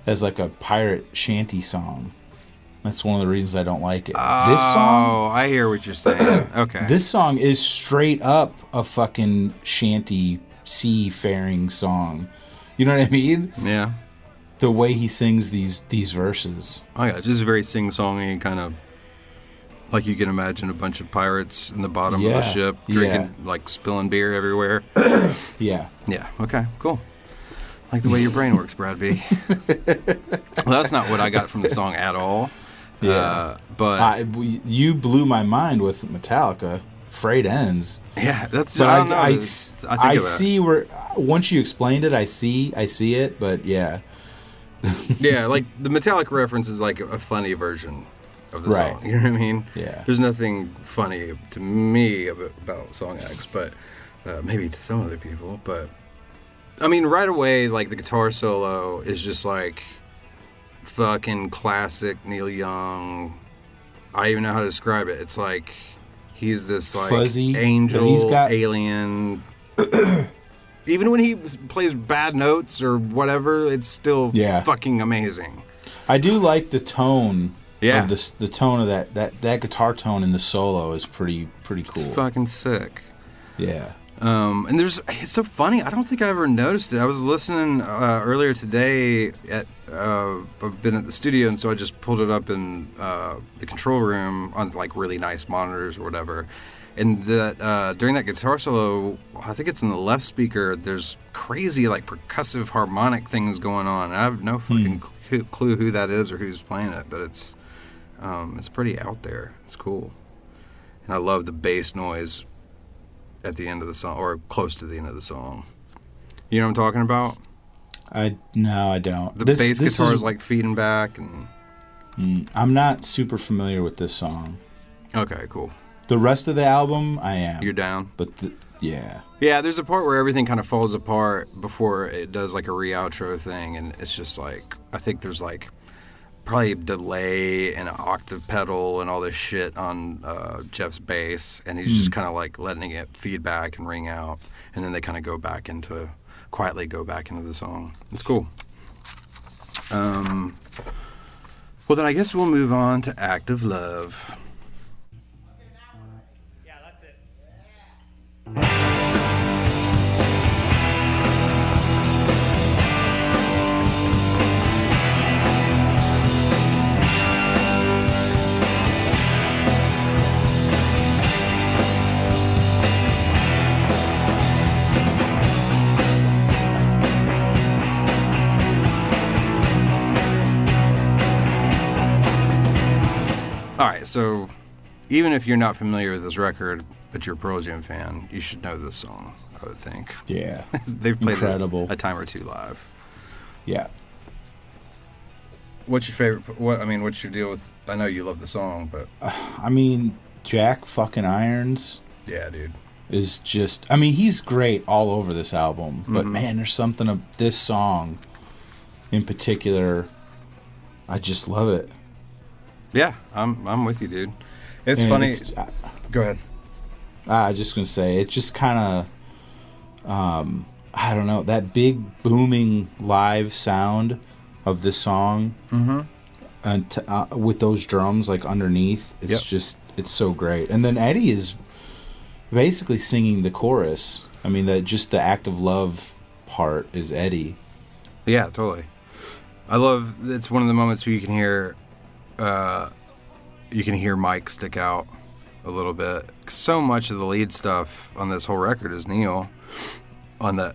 Speaker 4: as like a pirate shanty song. That's one of the reasons I don't like it. This song.
Speaker 3: Oh, I hear what you're saying. Okay.
Speaker 4: This song is straight up a fucking shanty seafaring song. You know what I mean?
Speaker 3: Yeah.
Speaker 4: The way he sings these verses.
Speaker 3: Oh yeah, just very sing-songy, kind of like you can imagine a bunch of pirates in the bottom of a ship drinking, like spilling beer everywhere.
Speaker 4: Yeah.
Speaker 3: Yeah. Okay. Cool. Like the way your brain works, Brad B. Well, that's not what I got from the song at all.
Speaker 4: Yeah.
Speaker 3: But
Speaker 4: you blew my mind with Metallica. Frayed Ends.
Speaker 3: Yeah, that's.
Speaker 4: But
Speaker 3: I don't know.
Speaker 4: I see where once you explained it, I see it. But yeah.
Speaker 3: Yeah, like the Metallica reference is like a funny version of the song. You know what I mean?
Speaker 4: Yeah.
Speaker 3: There's nothing funny to me about Song X, but maybe to some other people. But I mean, right away, like the guitar solo is just like fucking classic Neil Young. I don't even know how to describe it. It's like he's this like
Speaker 4: fuzzy
Speaker 3: angel, alien. Even when he plays bad notes or whatever, it's still fucking amazing.
Speaker 4: I do like the tone.
Speaker 3: Yeah.
Speaker 4: Of the tone of that guitar tone in the solo is pretty cool.
Speaker 3: It's fucking sick.
Speaker 4: Yeah.
Speaker 3: And it's so funny. I don't think I ever noticed it. I was listening earlier today I've been at the studio, and so I just pulled it up in the control room on like really nice monitors or whatever. And that during that guitar solo, I think it's in the left speaker, there's crazy like percussive harmonic things going on. I have no fucking clue who that is or who's playing it, but it's pretty out there. It's cool. And I love the bass noise at the end of the song, or close to the end of the song. You know what I'm talking about?
Speaker 4: No, I don't.
Speaker 3: The bass guitar is like feeding back, and
Speaker 4: I'm not super familiar with this song.
Speaker 3: Okay, cool.
Speaker 4: The rest of the album, I am.
Speaker 3: You're down?
Speaker 4: But yeah.
Speaker 3: Yeah, there's a part where everything kind of falls apart before it does like a re-outro thing, and it's just like, I think there's like probably a delay and an octave pedal and all this shit on Jeff's bass, and he's just kind of like letting it feed back and ring out, and then they kind of quietly go back into the song. It's cool. Well, then I guess we'll move on to Act of Love.
Speaker 2: Yeah, that's it.
Speaker 3: All right, so even if you're not familiar with this record, but you're a Pearl Jam fan, you should know this song, I would think.
Speaker 4: Yeah.
Speaker 3: They've played
Speaker 4: Incredible.
Speaker 3: it a time or two live.
Speaker 4: Yeah.
Speaker 3: What's your favorite? What's your deal with? I know you love the song, but
Speaker 4: I mean, Jack fucking Irons
Speaker 3: yeah, dude.
Speaker 4: is just. I mean, he's great all over this album, but man, there's something of this song in particular. I just love it.
Speaker 3: Yeah, I'm with you, dude. It's
Speaker 4: And
Speaker 3: funny. Go ahead.
Speaker 4: I was just gonna say it just kind of, I don't know, that big booming live sound of this song, and with those drums like underneath, it's just it's so great. And then Eddie is basically singing the chorus. I mean, just the Act of Love part is Eddie.
Speaker 3: Yeah, totally. I love. It's one of the moments where you can hear Mike stick out a little bit. So much of the lead stuff on this whole record is Neil on that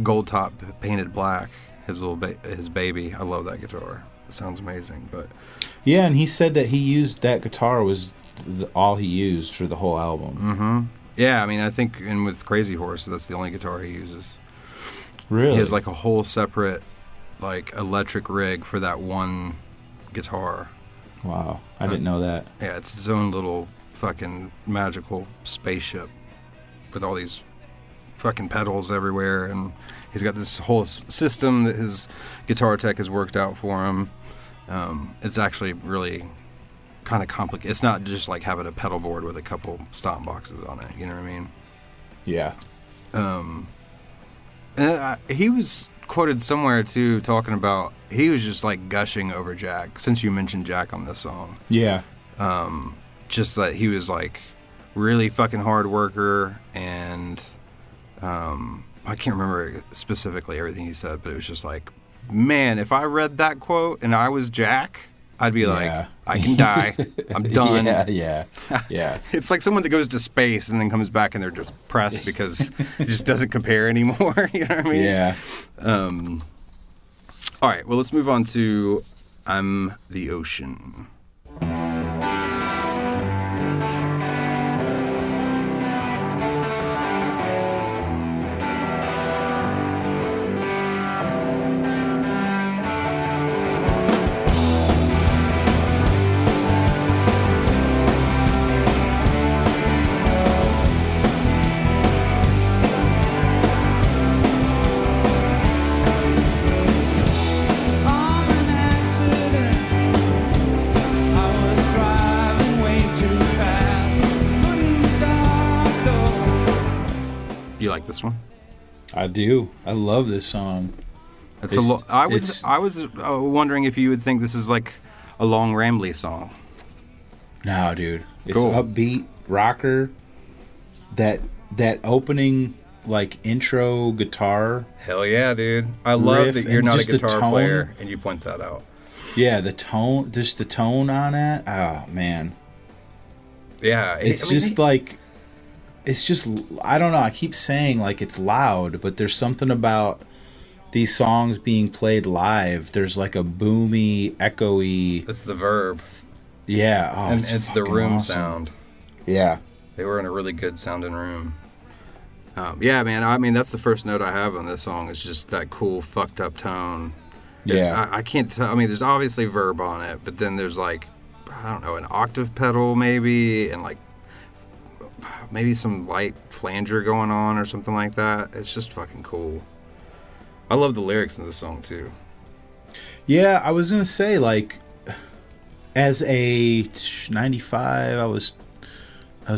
Speaker 3: gold top painted black, his baby. I love that guitar. It sounds amazing. But
Speaker 4: Yeah, and he said that he used that guitar was all he used for the whole album.
Speaker 3: yeah, I mean, I think and with Crazy Horse, that's the only guitar he uses.
Speaker 4: Really?
Speaker 3: He has like a whole separate like electric rig for that one guitar.
Speaker 4: Wow, I didn't know that.
Speaker 3: Yeah, it's its own little fucking magical spaceship with all these fucking pedals everywhere, and he's got this whole system that his guitar tech has worked out for him. It's actually really kind of complicated. It's not just like having a pedal board with a couple stomp boxes on it. You know what I mean?
Speaker 4: Yeah.
Speaker 3: And he was quoted somewhere too talking about he was just like gushing over Jack. Since you mentioned Jack on this song,
Speaker 4: Yeah.
Speaker 3: just that he was like really fucking hard worker, and I can't remember specifically everything he said, but it was just like, man, if I read that quote and I was Jack, I'd be like,
Speaker 4: Yeah.
Speaker 3: I can die. I'm done.
Speaker 4: Yeah.
Speaker 3: It's like someone that goes to space and then comes back and they're just pressed because it just doesn't compare anymore. You know what I mean?
Speaker 4: Yeah.
Speaker 3: All right, well, let's move on to I'm the Ocean. You like this one?
Speaker 4: I do. I love this song.
Speaker 3: I was wondering if you would think this is like a long rambly song.
Speaker 4: No, dude. It's
Speaker 3: Cool.
Speaker 4: upbeat, rocker. That opening like intro guitar.
Speaker 3: Hell yeah, dude! I love
Speaker 4: Riff
Speaker 3: that you're
Speaker 4: and
Speaker 3: not a
Speaker 4: just the
Speaker 3: guitar
Speaker 4: tone.
Speaker 3: player and you point that out.
Speaker 4: Yeah, the tone, just the tone on it. Oh man.
Speaker 3: Yeah,
Speaker 4: It's just I don't know, I keep saying like it's loud, but there's something about these songs being played live. There's like a boomy, echoey.
Speaker 3: it's the verb,
Speaker 4: Yeah, oh,
Speaker 3: and it's the
Speaker 4: fucking
Speaker 3: room
Speaker 4: awesome.
Speaker 3: sound.
Speaker 4: Yeah.
Speaker 3: They were in a really good sounding room. Yeah, man. I mean, that's the first note I have on this song. It's just that cool, fucked up tone.
Speaker 4: Yeah.
Speaker 3: I can't tell. I mean, there's obviously verb on it, but then there's like, I don't know, an octave pedal maybe, and like maybe some light flanger going on or something like that. It's just fucking cool. I love the lyrics in this song too.
Speaker 4: Yeah, I was gonna say, like, as a 95, I was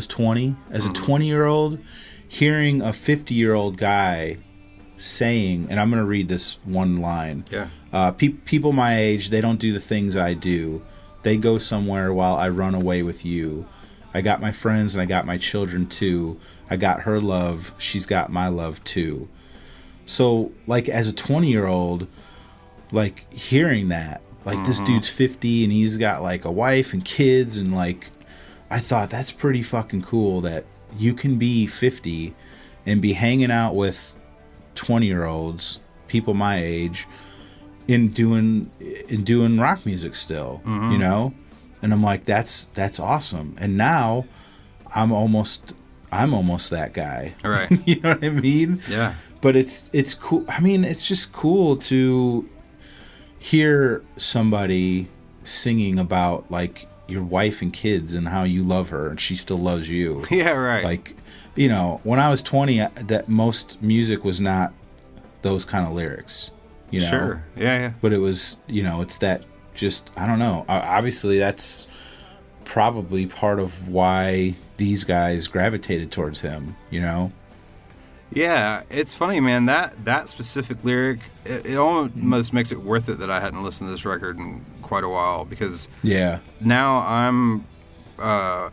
Speaker 4: 20. As a 20-year-old, hearing a 50-year-old guy saying, and I'm going to read this one line.
Speaker 3: Yeah.
Speaker 4: People my age, they don't do the things I do. They go somewhere while I run away with you. I got my friends and I got my children too. I got her love. She's got my love too. So, like, as a 20-year-old, like, hearing that, like, this dude's 50 and he's got, like, a wife and kids, and, like, I thought that's pretty fucking cool that you can be 50 and be hanging out with 20-year-olds, people my age, in doing rock music still, you know? And I'm like, that's awesome. And now I'm almost that guy.
Speaker 3: All right.
Speaker 4: You know what I mean?
Speaker 3: Yeah.
Speaker 4: But it's cool. I mean, it's just cool to hear somebody singing about, like, your wife and kids and how you love her and she still loves you.
Speaker 3: Yeah, right.
Speaker 4: Like, you know, when I was 20, that most music was not those kind of lyrics, you know?
Speaker 3: Sure. Yeah.
Speaker 4: But it was, you know, it's that just, I don't know. Obviously, that's probably part of why these guys gravitated towards him, you know?
Speaker 3: Yeah, it's funny, man. That specific lyric, it almost makes it worth it that I hadn't listened to this record in quite a while, because now I'm,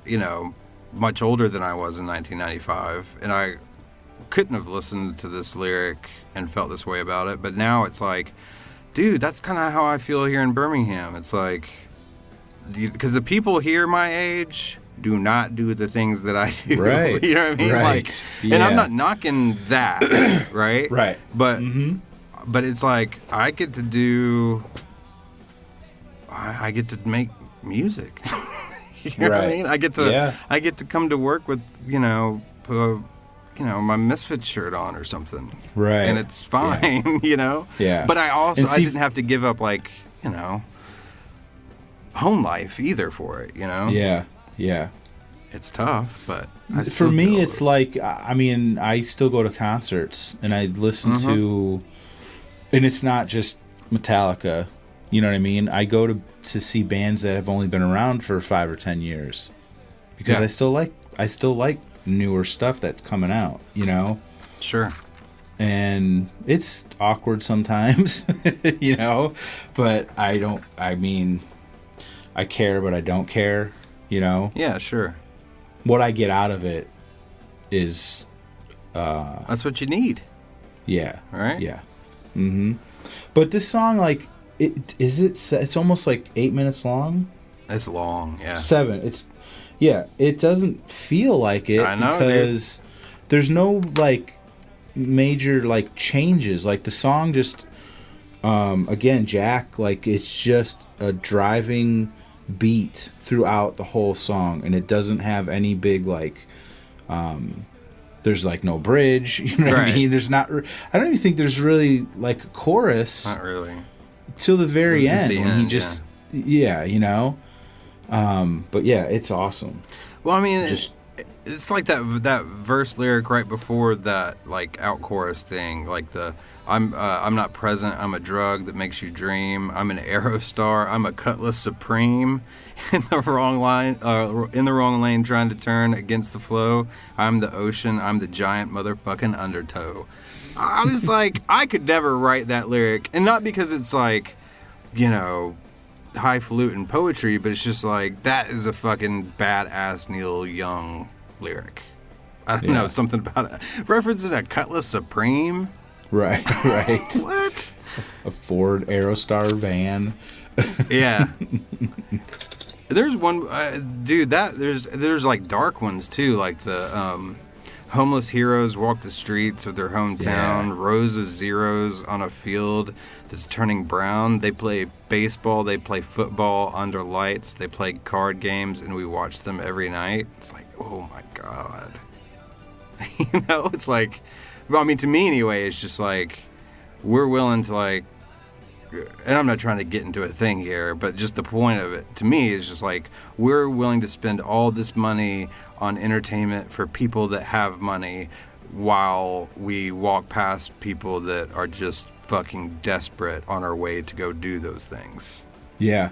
Speaker 3: you know, much older than I was in 1995, and I couldn't have listened to this lyric and felt this way about it. But now it's like, dude, that's kind of how I feel here in Birmingham. It's like, because the people here my age do not do the things that I do.
Speaker 4: Right.
Speaker 3: You know what I mean?
Speaker 4: Right.
Speaker 3: Like, and I'm not knocking that, right?
Speaker 4: Right.
Speaker 3: But but it's like I get to make music. You know what I mean? I get to come to work with, you know, my Misfits shirt on or something.
Speaker 4: Right.
Speaker 3: And it's fine, you know?
Speaker 4: Yeah.
Speaker 3: But I didn't have to give up, like, you know, home life either for it, you know?
Speaker 4: Yeah. Yeah.
Speaker 3: It's tough, but
Speaker 4: for me, it's like, I mean, I still go to concerts and I listen to, and it's not just Metallica, you know what I mean? I go to see bands that have only been around for 5 or 10 years because I still like newer stuff that's coming out, you know?
Speaker 3: Sure.
Speaker 4: And it's awkward sometimes, you know, but I care, but I don't care, you know?
Speaker 3: Yeah, sure.
Speaker 4: What I get out of it is
Speaker 3: that's what you need.
Speaker 4: Yeah.
Speaker 3: Right?
Speaker 4: Yeah. But this song, like, it's almost like 8 minutes long.
Speaker 3: It's long, yeah.
Speaker 4: 7. It doesn't feel like it.
Speaker 3: I know,
Speaker 4: because there's no, like, major, like, changes. Like, the song just again, Jack, like, it's just a driving beat throughout the whole song, and it doesn't have any big, like, there's, like, no bridge, you know what I mean? There's not, I don't even think there's really, like, a chorus.
Speaker 3: Not really.
Speaker 4: Till the very end,
Speaker 3: when
Speaker 4: he just, you know? But yeah, it's awesome.
Speaker 3: Well, I mean, it's like that verse lyric right before that, like, out chorus thing, like I'm not present, I'm a drug that makes you dream, I'm an arrow star, I'm a cutlass supreme, in the wrong lane trying to turn against the flow, I'm the ocean, I'm the giant motherfucking undertow. I was like, I could never write that lyric, and not because it's, like, you know, highfalutin poetry, but it's just like, that is a fucking badass Neil Young lyric. I don't know, something about it. Referencing a cutlass supreme.
Speaker 4: Right.
Speaker 3: What?
Speaker 4: A Ford Aerostar van.
Speaker 3: Yeah. There's one, dude. There's like dark ones too, like the homeless heroes walk the streets of their hometown. Rows of zeros on a field that's turning brown. They play baseball. They play football under lights. They play card games, and we watch them every night. It's like, oh my god. You know, it's like. Well, I mean, to me anyway, it's just like, we're willing to, like, and I'm not trying to get into a thing here, but just the point of it, to me, is just like, we're willing to spend all this money on entertainment for people that have money while we walk past people that are just fucking desperate on our way to go do those things.
Speaker 4: Yeah.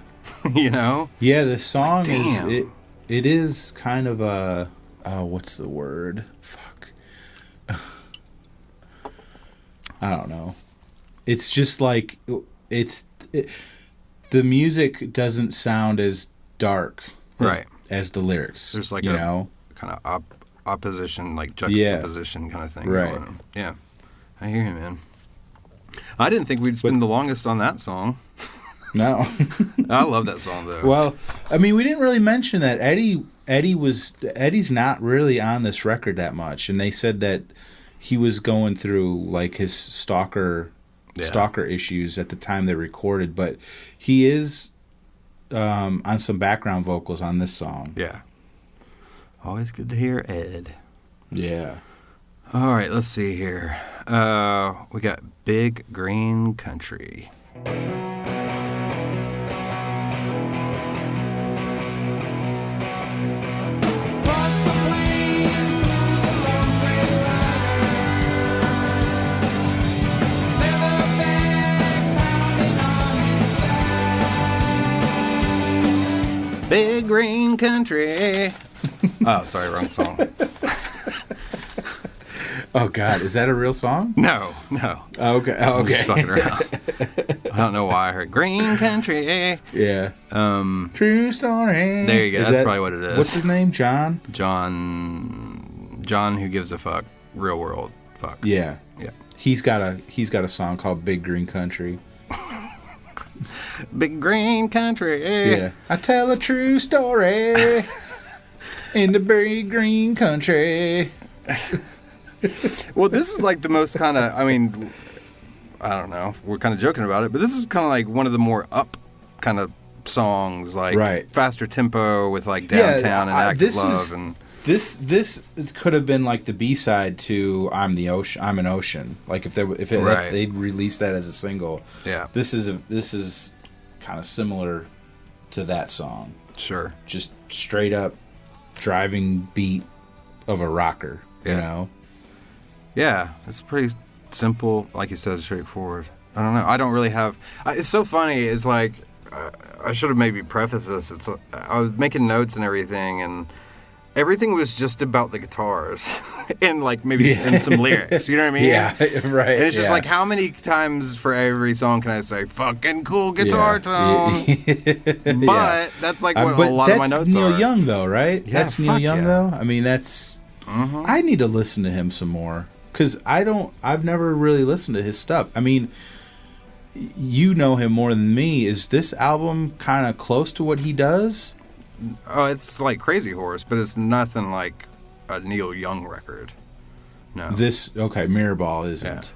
Speaker 3: You know?
Speaker 4: Yeah, the song
Speaker 3: like,
Speaker 4: it is kind of a, what's the word? Fuck. I don't know. It's just like the music doesn't sound as dark as the lyrics.
Speaker 3: There's like
Speaker 4: a
Speaker 3: kind of opposition, like juxtaposition kind of thing.
Speaker 4: Right.
Speaker 3: Going on. Yeah. I hear you, man. I didn't think we'd spend the longest on that song.
Speaker 4: No.
Speaker 3: I love that song, though.
Speaker 4: Well, I mean, we didn't really mention that Eddie's not really on this record that much, and they said that he was going through like his stalker issues at the time they recorded, but he is on some background vocals on this song.
Speaker 3: Yeah. Always good to hear Ed.
Speaker 4: Yeah.
Speaker 3: All right, let's see here. We got Big Green Country. Big Green Country. Oh, sorry, wrong song.
Speaker 4: Oh God, is that a real song?
Speaker 3: No.
Speaker 4: Oh, okay.
Speaker 3: I'm just fucking around. I don't know why I heard Green Country.
Speaker 4: Yeah. True story.
Speaker 3: There you go. That's probably what it is.
Speaker 4: What's his name? John,
Speaker 3: who gives a fuck. Real world fuck.
Speaker 4: Yeah.
Speaker 3: Yeah.
Speaker 4: He's got a song called Big Green Country.
Speaker 3: Big Green Country.
Speaker 4: Yeah. I tell a true story in the big green country.
Speaker 3: Well, this is like the most kind of, I mean, I don't know, we're kind of joking about it, but this is kind of like one of the more up kind of songs, like faster tempo with like downtown and active love.
Speaker 4: This could have been like the B-side to I'm an Ocean. Like if they'd released that as a single.
Speaker 3: Yeah.
Speaker 4: This is kind of similar to that song.
Speaker 3: Sure.
Speaker 4: Just straight up driving beat of a rocker, you know?
Speaker 3: Yeah, it's pretty simple, like you said, straightforward. I don't know. I don't really have... It's so funny. It's like... I should have maybe prefaced this. I was making notes and everything, and everything was just about the guitars and like maybe and some lyrics. You know what I mean?
Speaker 4: Yeah, right.
Speaker 3: And it's just like, how many times for every song can I say "fucking cool guitar tone"? But that's like what a lot of my notes
Speaker 4: Neil
Speaker 3: are.
Speaker 4: Young, though, right?
Speaker 3: Yeah,
Speaker 4: that's Neil Young, though. I mean, that's.
Speaker 3: Mm-hmm.
Speaker 4: I need to listen to him some more because I've never really listened to his stuff. I mean, you know him more than me. Is this album kind of close to what he does?
Speaker 3: Oh, it's like Crazy Horse, but it's nothing like a Neil Young record. No.
Speaker 4: Mirrorball isn't.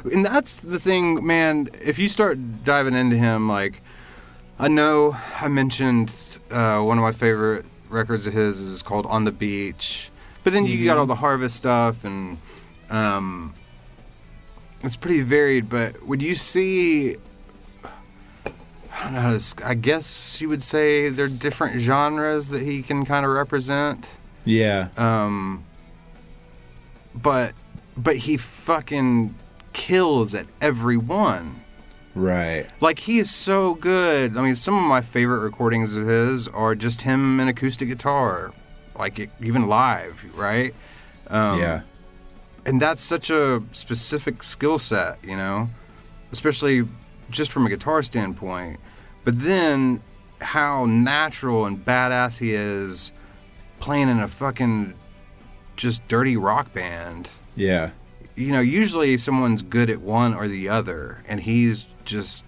Speaker 3: Yeah. And that's the thing, man. If you start diving into him, like, I know I mentioned one of my favorite records of his is called On the Beach, but then you got all the Harvest stuff, and it's pretty varied. But would you see... I don't know how to... I guess you would say they're different genres that he can kind of represent.
Speaker 4: Yeah.
Speaker 3: But he fucking kills at every one.
Speaker 4: Right.
Speaker 3: Like, he is so good. I mean, some of my favorite recordings of his are just him and acoustic guitar. Like, even live, right?
Speaker 4: Yeah.
Speaker 3: And that's such a specific skill set, you know? Especially just from a guitar standpoint. But then how natural and badass he is playing in a fucking just dirty rock band.
Speaker 4: Yeah.
Speaker 3: You know, usually someone's good at one or the other, and he's just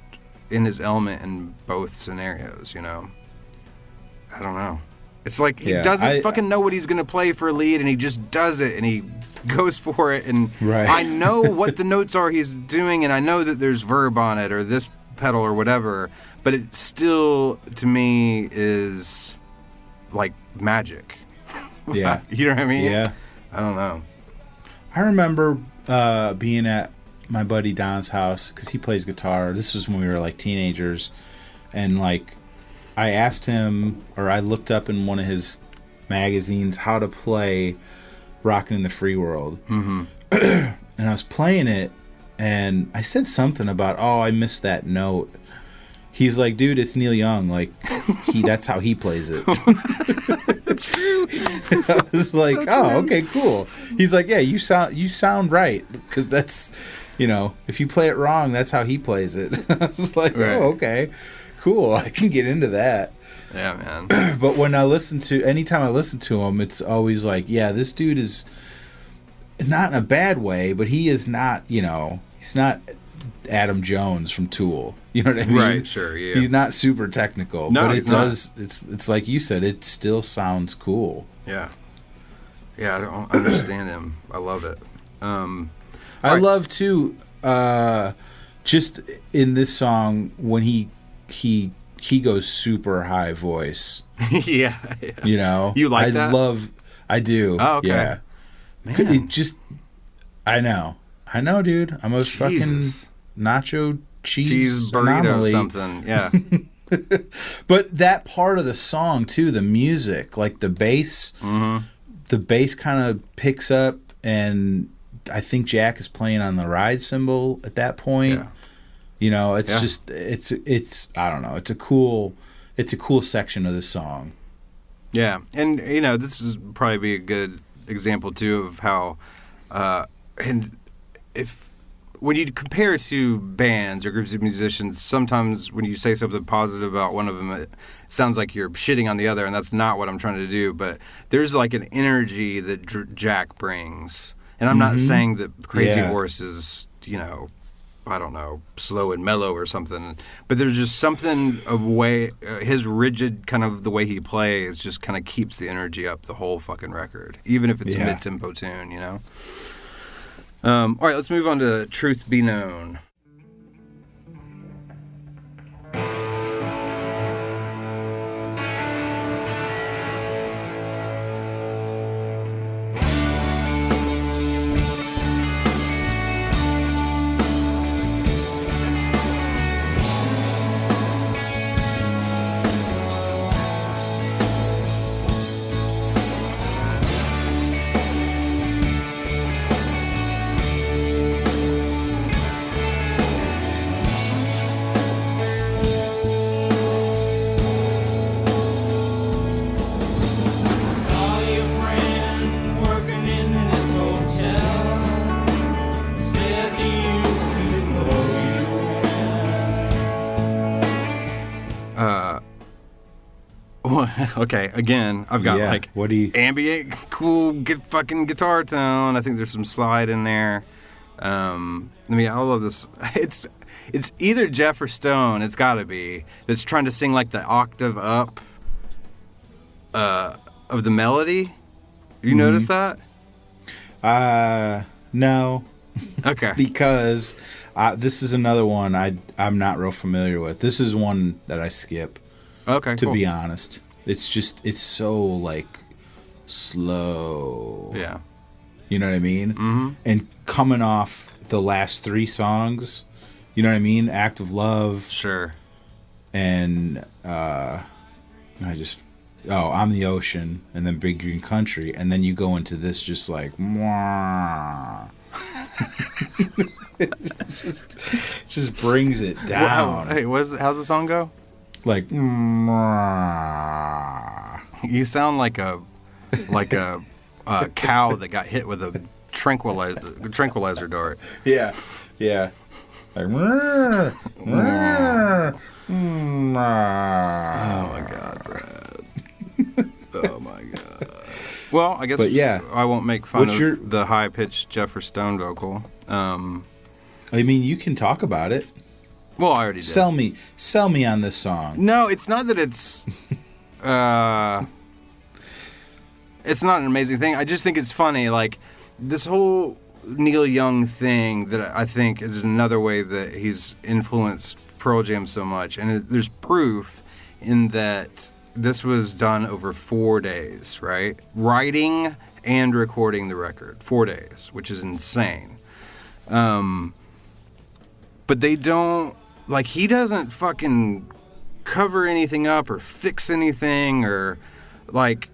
Speaker 3: in his element in both scenarios, you know? I don't know. It's like he doesn't fucking know what he's going to play for a lead, and he just does it, and he goes for it, and I know what the notes are he's doing, and I know that there's verb on it, or this pedal, or whatever, but it still, to me, is like magic.
Speaker 4: Yeah.
Speaker 3: You know what I mean?
Speaker 4: Yeah.
Speaker 3: I don't know.
Speaker 4: I remember being at my buddy Don's house because he plays guitar. This was when we were like teenagers, and like I asked him, or I looked up in one of his magazines how to play "Rockin' in the Free World," and I was playing it, and I said something about, "Oh, I missed that note." He's like, "Dude, it's Neil Young. Like, that's how he plays it."
Speaker 3: It's true.
Speaker 4: I was like, oh, okay, cool. He's like, yeah, you sound right, because that's, if you play it wrong, that's how he plays it. I was like,
Speaker 3: Right.
Speaker 4: oh, okay, cool. I can get into that.
Speaker 3: Yeah, man.
Speaker 4: But anytime I listen to him, it's always like, yeah, this dude is not in a bad way, but he is not, he's not Adam Jones from Tool. You know what I mean?
Speaker 3: Right, sure, yeah.
Speaker 4: He's not super technical,
Speaker 3: No,
Speaker 4: but
Speaker 3: he's not.
Speaker 4: it's like you said, it still sounds cool.
Speaker 3: Yeah. Yeah, I don't understand him. I love it.
Speaker 4: I love too, just in this song when he goes super high voice.
Speaker 3: yeah.
Speaker 4: You
Speaker 3: like that?
Speaker 4: I do.
Speaker 3: Oh, okay.
Speaker 4: Yeah.
Speaker 3: Man.
Speaker 4: It just, I know, dude. I'm a fucking nacho cheese
Speaker 3: burrito
Speaker 4: anomaly.
Speaker 3: something. Yeah.
Speaker 4: But that part of the song too, the music, like the bass, the bass kind of picks up, and I think Jack is playing on the ride cymbal at that point.
Speaker 3: Yeah.
Speaker 4: It's just it's I don't know. It's a cool section of the song.
Speaker 3: Yeah, and this is probably be a good example too of how, and if when you compare to bands or groups of musicians, sometimes when you say something positive about one of them, it sounds like you're shitting on the other, and that's not what I'm trying to do. But there's like an energy that Jack brings, and I'm not saying that Crazy Horse is I don't know, slow and mellow or something. But there's just something his rigid kind of the way he plays just kind of keeps the energy up the whole fucking record, even if it's a mid-tempo tune, All right, let's move on to Truth Be Known. Okay, again, I've got ambient, cool, fucking guitar tone. I think there's some slide in there. I love this. It's either Jeff or Stone. It's got to be that's trying to sing like the octave up of the melody. Have you noticed that?
Speaker 4: No.
Speaker 3: Okay.
Speaker 4: Because this is another one I'm not real familiar with. This is one that I skip.
Speaker 3: Okay.
Speaker 4: To be honest. It's so like slow.
Speaker 3: Yeah.
Speaker 4: You know what I mean? Mm-hmm. And coming off the last 3 songs, you know what I mean? Act of Love.
Speaker 3: Sure.
Speaker 4: And I'm the Ocean, and then Big Green Country, and then you go into this just like mwah. It just brings it down.
Speaker 3: Hey, how's the song go?
Speaker 4: Like
Speaker 3: you sound like a cow that got hit with a tranquilizer dart.
Speaker 4: Yeah. Like
Speaker 3: Oh my god, Brad. Oh my god. Well, I guess I won't make fun of the high pitched Jeff or Stone vocal.
Speaker 4: I mean, you can talk about it.
Speaker 3: Well, I already did.
Speaker 4: Sell me on this song.
Speaker 3: No, it's not that it's it's not an amazing thing. I just think it's funny, like this whole Neil Young thing that I think is another way that he's influenced Pearl Jam so much, and there's proof in that this was done over 4 days, right? Writing and recording the record, 4 days, which is insane. But they don't, like, he doesn't fucking cover anything up or fix anything, or like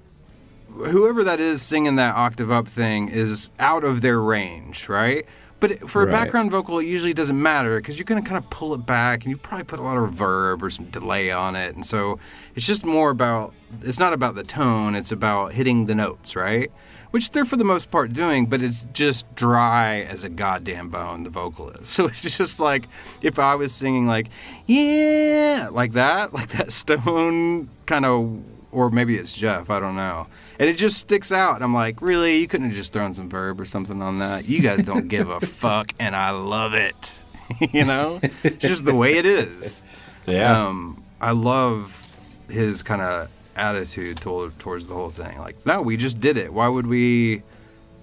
Speaker 3: whoever that is singing that octave up thing is out of their range, right? But for a
Speaker 4: Right.
Speaker 3: background vocal, it usually doesn't matter because you're going to kind of pull it back and you probably put a lot of reverb or some delay on it. And so it's just more about, it's not about the tone, it's about hitting the notes, right? Which they're for the most part doing, but it's just dry as a goddamn bone, the vocal is. So it's just like if I was singing like, yeah, like that Stone kind of, or maybe it's Jeff, I don't know. And it just sticks out. And I'm like, really? You couldn't have just thrown some verb or something on that? You guys don't give a fuck, and I love it. You know? It's just the way it is.
Speaker 4: Yeah.
Speaker 3: I love his kind of attitude towards the whole thing. Like, no, we just did it. Why would we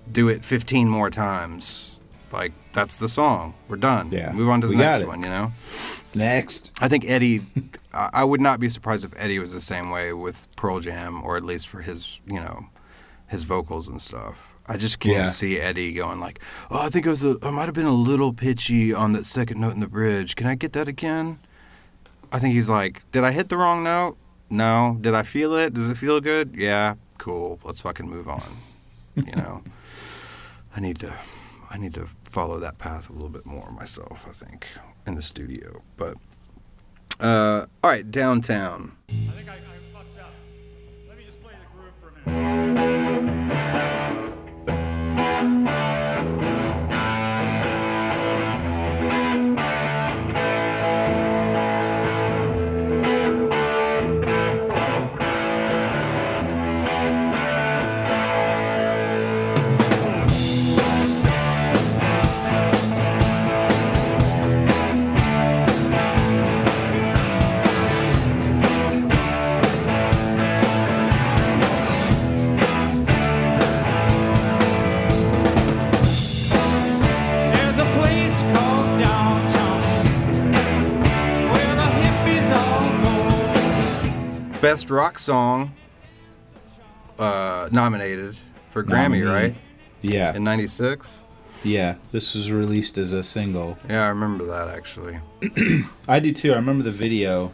Speaker 3: do it 15 more times? Like, that's the song. We're done.
Speaker 4: Yeah.
Speaker 3: Move on to the
Speaker 4: We got
Speaker 3: next
Speaker 4: it.
Speaker 3: one, you know?
Speaker 4: Next.
Speaker 3: I think Eddie, I would not be surprised if Eddie was the same way with Pearl Jam, or at least for his, you know, his vocals and stuff. I just can't see Eddie going like, oh, I think I might have been a little pitchy on that second note in the bridge. Can I get that again? I think he's like, did I hit the wrong note? No. Did I feel it? Does it feel good? Yeah. Cool. Let's fucking move on. You know, I need to follow that path a little bit more myself, I think, in the studio. But all right, Downtown.
Speaker 8: I think I fucked up. Let me just play the groove for a minute. There's a place called Downtown where the hippies all go.
Speaker 3: Best rock song nominated for Grammy,
Speaker 4: Nominee.
Speaker 3: right?
Speaker 4: Yeah.
Speaker 3: In '96.
Speaker 4: Yeah. This was released as a single.
Speaker 3: Yeah, I remember that actually.
Speaker 4: I do too. I remember the video.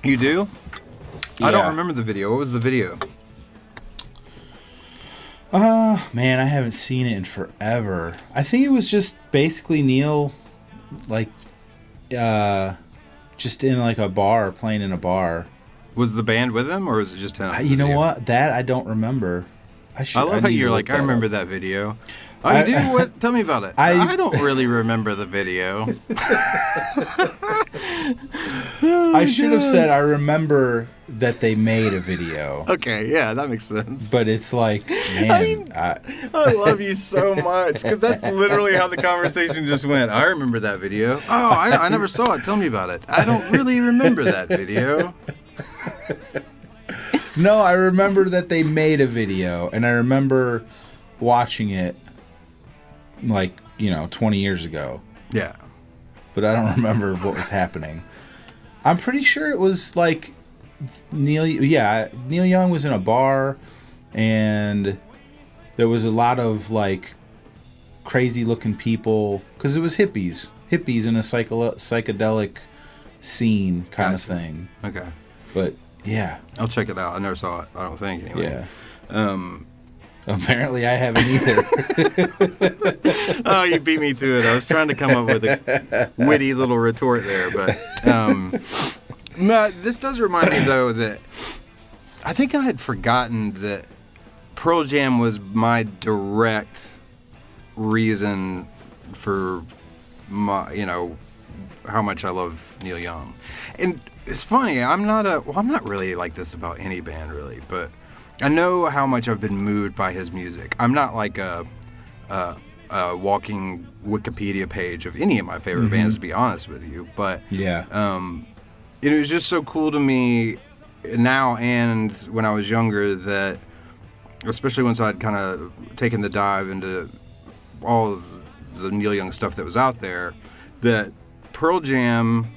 Speaker 3: You do? I don't
Speaker 4: Yeah.
Speaker 3: remember the video. What was the video?
Speaker 4: Man, I haven't seen it in forever. I think it was just basically Neil, like, just in like a bar, playing in a bar.
Speaker 3: Was the band with him, or was it just him?
Speaker 4: You know what? That I don't remember. I
Speaker 3: love how
Speaker 4: need
Speaker 3: you're
Speaker 4: to
Speaker 3: like,
Speaker 4: look
Speaker 3: I remember
Speaker 4: up.
Speaker 3: that video. Oh, you do? What? Tell me about it. I don't really remember the video.
Speaker 4: I should have said I remember that they made a video.
Speaker 3: Okay, yeah, that makes sense.
Speaker 4: But it's like, man,
Speaker 3: I love you so much, because that's literally how the conversation just went. I remember that video. Oh, I never saw it. Tell me about it. I don't really remember that video.
Speaker 4: no, I remember that they made a video, and I remember watching it like, 20 years ago.
Speaker 3: Yeah.
Speaker 4: But I don't remember what was happening. I'm pretty sure it was like Neil Young was in a bar, and there was a lot of like crazy looking people, because it was hippies in a psychedelic scene kind of thing.
Speaker 3: Okay.
Speaker 4: But yeah,
Speaker 3: I'll check it out. I never saw it, I don't think, anyway.
Speaker 4: Yeah. Apparently I haven't either.
Speaker 3: Oh, you beat me to it. I was trying to come up with a witty little retort there, but no, this does remind me though that I think I had forgotten that Pearl Jam was my direct reason for my, how much I love Neil Young. And it's funny, I'm not really like this about any band really, but I know how much I've been moved by his music. I'm not like a walking Wikipedia page of any of my favorite bands, to be honest with you. But
Speaker 4: Yeah.
Speaker 3: it was just so cool to me now and when I was younger, that especially once I'd kind of taken the dive into all of the Neil Young stuff that was out there, that Pearl Jam,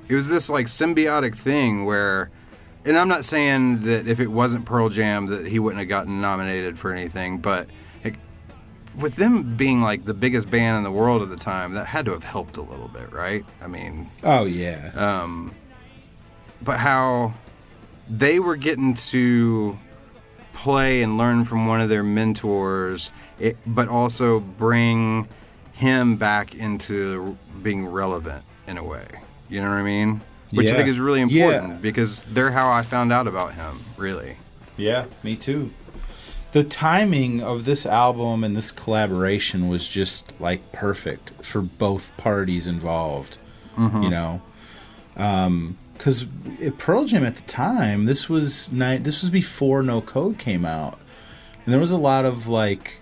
Speaker 3: it was this like symbiotic thing where, and I'm not saying that if it wasn't Pearl Jam that he wouldn't have gotten nominated for anything, but with them being like the biggest band in the world at the time, that had to have helped a little bit, right? I mean...
Speaker 4: Oh, yeah.
Speaker 3: But how they were getting to play and learn from one of their mentors, but also bring him back into being relevant in a way. You know what I mean? Which I think is really important because they're how I found out about him, really.
Speaker 4: Yeah, me too. The timing of this album and this collaboration was just like perfect for both parties involved. You know, because Pearl Jam at the time, this was before No Code came out, and there was a lot of like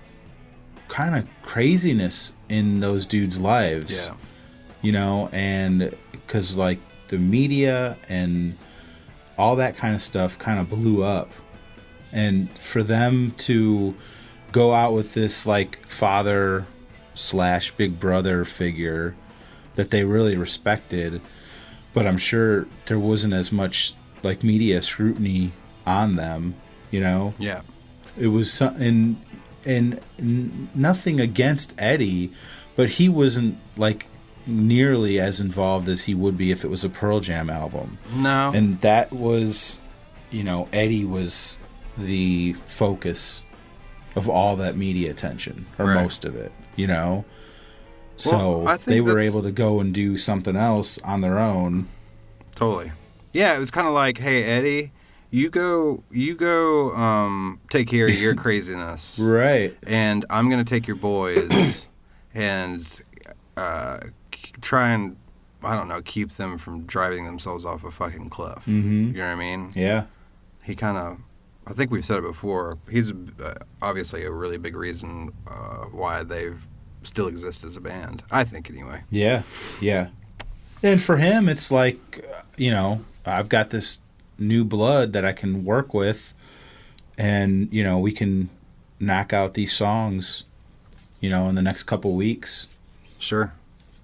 Speaker 4: kind of craziness in those dudes' lives.
Speaker 3: Yeah.
Speaker 4: You know, and because like the media and all that kind of stuff kind of blew up. And for them to go out with this like father / big brother figure that they really respected, but I'm sure there wasn't as much like media scrutiny on them, you know?
Speaker 3: Yeah.
Speaker 4: It was and nothing against Eddie, but he wasn't like nearly as involved as he would be if it was a Pearl Jam album.
Speaker 3: No.
Speaker 4: And that was, you know, Eddie was the focus of all that media attention, or most of it, you know? So
Speaker 3: Well, I think
Speaker 4: they were
Speaker 3: that's-
Speaker 4: able to go and do something else on their own.
Speaker 3: Totally. Yeah, it was kind of like, hey, Eddie, you go take care of your craziness.
Speaker 4: Right.
Speaker 3: And I'm going to take your boys and try and, I don't know, keep them from driving themselves off a fucking cliff.
Speaker 4: Mm-hmm.
Speaker 3: You know what I mean?
Speaker 4: Yeah.
Speaker 3: He kind of, I think we've said it before, he's obviously a really big reason why they still exist as a band. I think, anyway.
Speaker 4: Yeah. Yeah. And for him, it's like, you know, I've got this new blood that I can work with, and, you know, we can knock out these songs, you know, in the next couple weeks.
Speaker 3: Sure.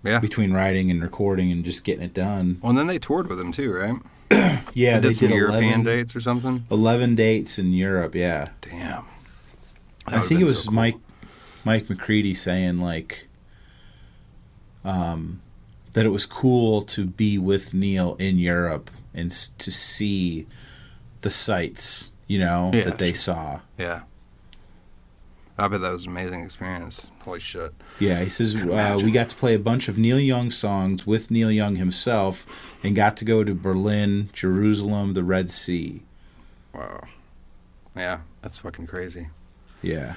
Speaker 3: Yeah.
Speaker 4: Between writing and recording and just getting it done.
Speaker 3: Well, and then they toured with him, too, right?
Speaker 4: Yeah,
Speaker 3: they did some
Speaker 4: 11
Speaker 3: European dates or something?
Speaker 4: 11 dates in Europe, yeah.
Speaker 3: Damn.
Speaker 4: I think it was so cool. Mike McCready saying, like, that it was cool to be with Neil in Europe and to see the sights, you know, that they saw.
Speaker 3: Yeah. I bet that was an amazing experience. Holy shit.
Speaker 4: Yeah, he says, we got to play a bunch of Neil Young songs with Neil Young himself and got to go to Berlin, Jerusalem, the Red Sea.
Speaker 3: Wow. Yeah, that's fucking crazy.
Speaker 4: Yeah.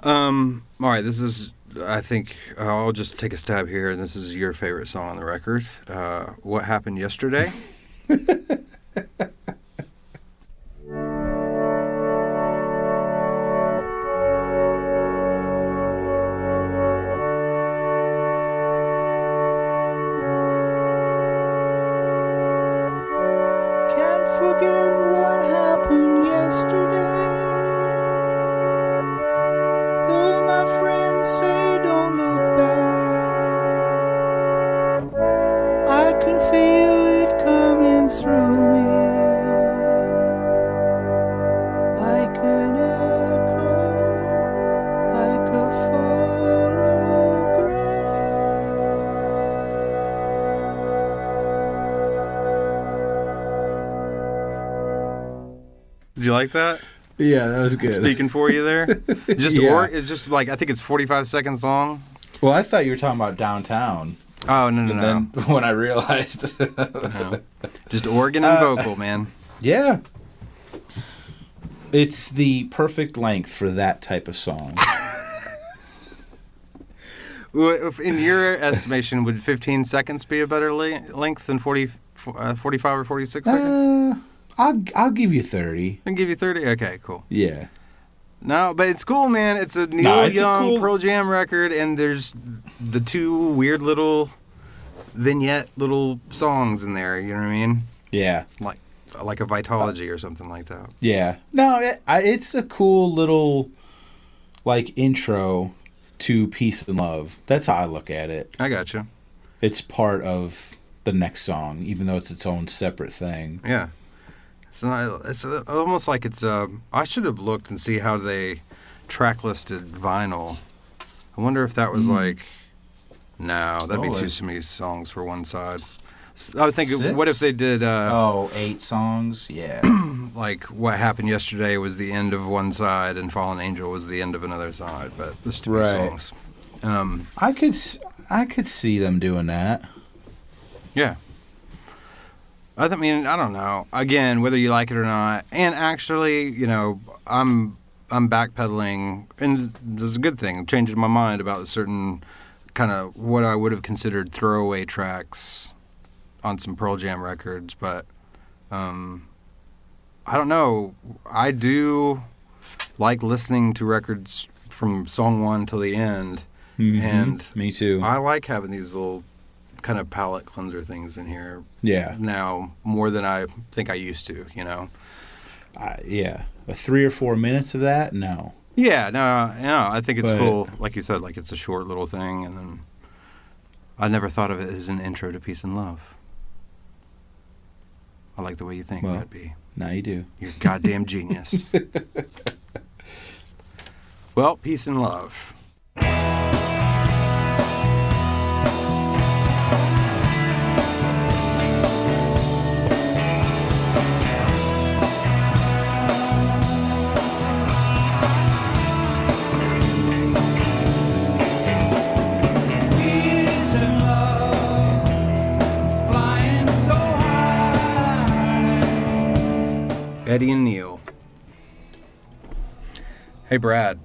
Speaker 3: All right, this is, I think, I'll just take a stab here, and this is your favorite song on the record. What Happened Yesterday? Did you like that?
Speaker 4: Yeah, that was good.
Speaker 3: Speaking for you there? It's just like, I think it's 45 seconds long.
Speaker 4: Well, I thought you were talking about Downtown.
Speaker 3: Oh, no.
Speaker 4: And then when I realized.
Speaker 3: No. Just organ and vocal, man.
Speaker 4: Yeah. It's the perfect length for that type of song.
Speaker 3: In your estimation, would 15 seconds be a better length than 45 or 46 seconds?
Speaker 4: I'll give you 30.
Speaker 3: I'll give you 30? Okay, cool.
Speaker 4: Yeah.
Speaker 3: No, but it's cool, man. It's a Neil Young Pearl Jam record, and there's the two weird little vignette little songs in there, you know what I mean?
Speaker 4: Yeah.
Speaker 3: Like a Vitology or something like that.
Speaker 4: Yeah. No, it's a cool little, like, intro to Peace and Love. That's how I look at it.
Speaker 3: I gotcha.
Speaker 4: It's part of the next song, even though it's its own separate thing.
Speaker 3: Yeah. It's almost like it's I should have looked and see how they track listed vinyl. I wonder if that was like, no, that'd be too many songs for one side. I was thinking, what if they did
Speaker 4: 8 songs? Yeah.
Speaker 3: like What Happened Yesterday was the end of one side and Fallen Angel was the end of another side, but there's 2 songs.
Speaker 4: I could see them doing that.
Speaker 3: Yeah. I mean, I don't know. Again, whether you like it or not. And actually, you know, I'm backpedaling, and this is a good thing. Changing my mind about certain kind of what I would have considered throwaway tracks on some Pearl Jam records, but I don't know. I do like listening to records from song 1 till the end, and
Speaker 4: me too.
Speaker 3: I like having these little kind of palate cleanser things in here.
Speaker 4: Yeah.
Speaker 3: Now more than I think I used to, you know.
Speaker 4: Yeah. 3 or 4 minutes of that? No.
Speaker 3: Yeah, no, I think it's cool. Like you said, like it's a short little thing, and then I never thought of it as an intro to Peace and Love. I like the way you think, Matt B.
Speaker 4: Now you do.
Speaker 3: You're a goddamn genius. Well, Peace and Love. Eddie and Neil. Hey, Brad.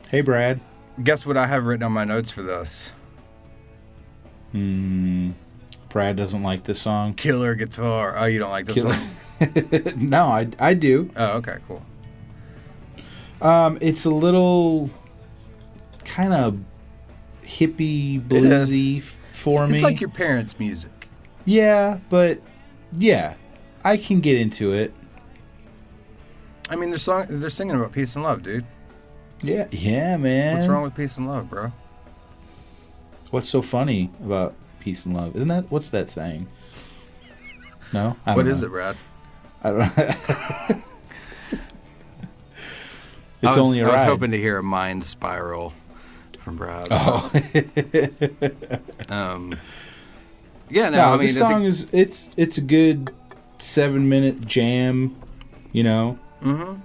Speaker 4: Hey, Brad.
Speaker 3: Guess what I have written on my notes for this?
Speaker 4: Brad doesn't like this song.
Speaker 3: Killer guitar. Oh, you don't like this one?
Speaker 4: No, I do.
Speaker 3: Oh, okay, cool.
Speaker 4: It's a little kind of hippie, bluesy for me.
Speaker 3: It's like your parents' music.
Speaker 4: Yeah, but yeah, I can get into it.
Speaker 3: I mean, they're singing about peace and love, dude.
Speaker 4: Yeah, man.
Speaker 3: What's wrong with peace and love, bro?
Speaker 4: What's so funny about peace and love? What's that saying? No?
Speaker 3: What is it, Brad?
Speaker 4: I don't know. It's only a ride.
Speaker 3: I was hoping to hear a mind spiral from Brad.
Speaker 4: Oh.
Speaker 3: Yeah, no, I mean,
Speaker 4: the song it's a good 7-minute jam, you know?
Speaker 3: Mm-hmm.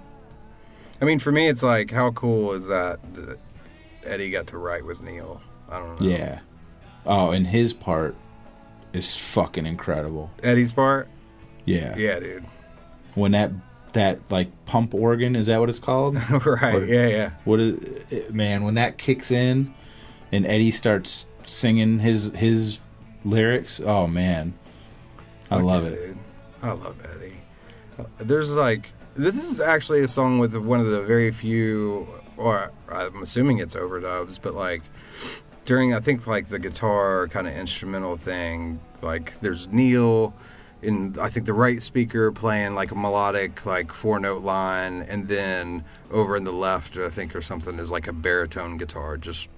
Speaker 3: I mean, for me, it's like, how cool is that Eddie got to write with Neil? I don't know.
Speaker 4: Yeah. Oh, and his part is fucking incredible.
Speaker 3: Eddie's part?
Speaker 4: Yeah.
Speaker 3: Yeah, dude.
Speaker 4: When that like pump organ, is that what it's called?
Speaker 3: Right. Yeah.
Speaker 4: What is it, man? When that kicks in, and Eddie starts singing his lyrics. Oh man, I love it.
Speaker 3: Dude. I love Eddie. There's like, this is actually a song with one of the very few, or I'm assuming it's overdubs, but like during, I think like the guitar kind of instrumental thing, like there's Neil in, I think, the right speaker playing like a melodic, like 4-note line, and then over in the left, I think, or something, is like a baritone guitar. Just,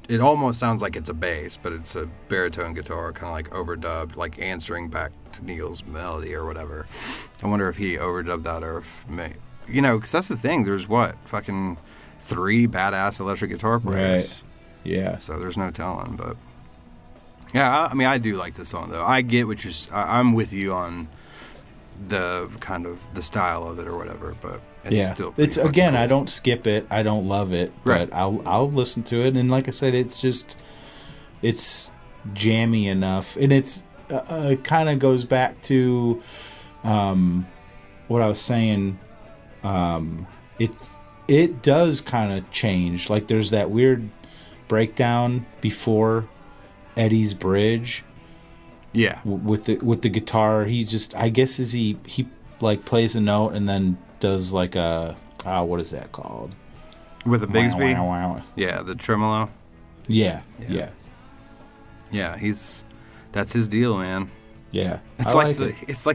Speaker 3: it almost sounds like it's a bass, but it's a baritone guitar, kind of like overdubbed, like answering back to Neil's melody or whatever. I wonder if he overdubbed that, or if, you know, because that's the thing. There's fucking 3 badass electric guitar players.
Speaker 4: Right. Yeah.
Speaker 3: So there's no telling, but yeah, I mean, I do like this song though. I get what I'm with you on the kind of the style of it or whatever, but it's still
Speaker 4: it's again,
Speaker 3: cool.
Speaker 4: I don't skip it. I don't love it,
Speaker 3: right.
Speaker 4: But I'll listen to it. And like I said, it's jammy enough, and it's kind of goes back to what I was saying. It does kind of change. Like there's that weird breakdown before Eddie's bridge.
Speaker 3: Yeah.
Speaker 4: With the guitar, he just, I guess, is he like plays a note and then does like a what is that called?
Speaker 3: With a Bigsby?
Speaker 4: Wow, wow, wow.
Speaker 3: Yeah, the tremolo.
Speaker 4: Yeah.
Speaker 3: Yeah, that's his deal, man.
Speaker 4: Yeah.
Speaker 3: It's like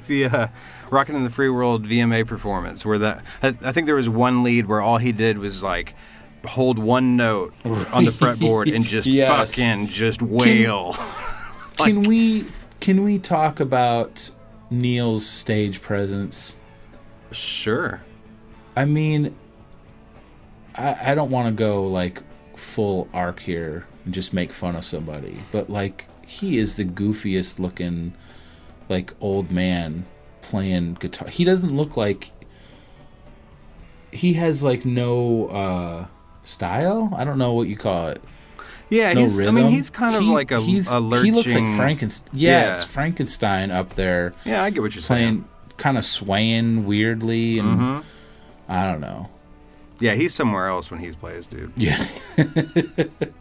Speaker 3: the Rockin' in the Free World VMA performance where I think there was one lead where all he did was like hold one note on the fretboard and just fucking just wail.
Speaker 4: Can we talk about Neil's stage presence?
Speaker 3: Sure.
Speaker 4: I mean, I don't want to go like full arc here and just make fun of somebody, but like he is the goofiest looking, like, old man playing guitar. He doesn't look like, he has like no style. I don't know what you call it.
Speaker 3: Yeah,
Speaker 4: No
Speaker 3: he's.
Speaker 4: rhythm.
Speaker 3: I mean, he's kind of like a lurching.
Speaker 4: He looks like Frankenstein. Yes,
Speaker 3: Yeah.
Speaker 4: Frankenstein up there.
Speaker 3: Yeah, I get what you're
Speaker 4: playing,
Speaker 3: saying.
Speaker 4: kind of swaying weirdly, and I don't know.
Speaker 3: Yeah, he's somewhere else when he plays, dude.
Speaker 4: Yeah,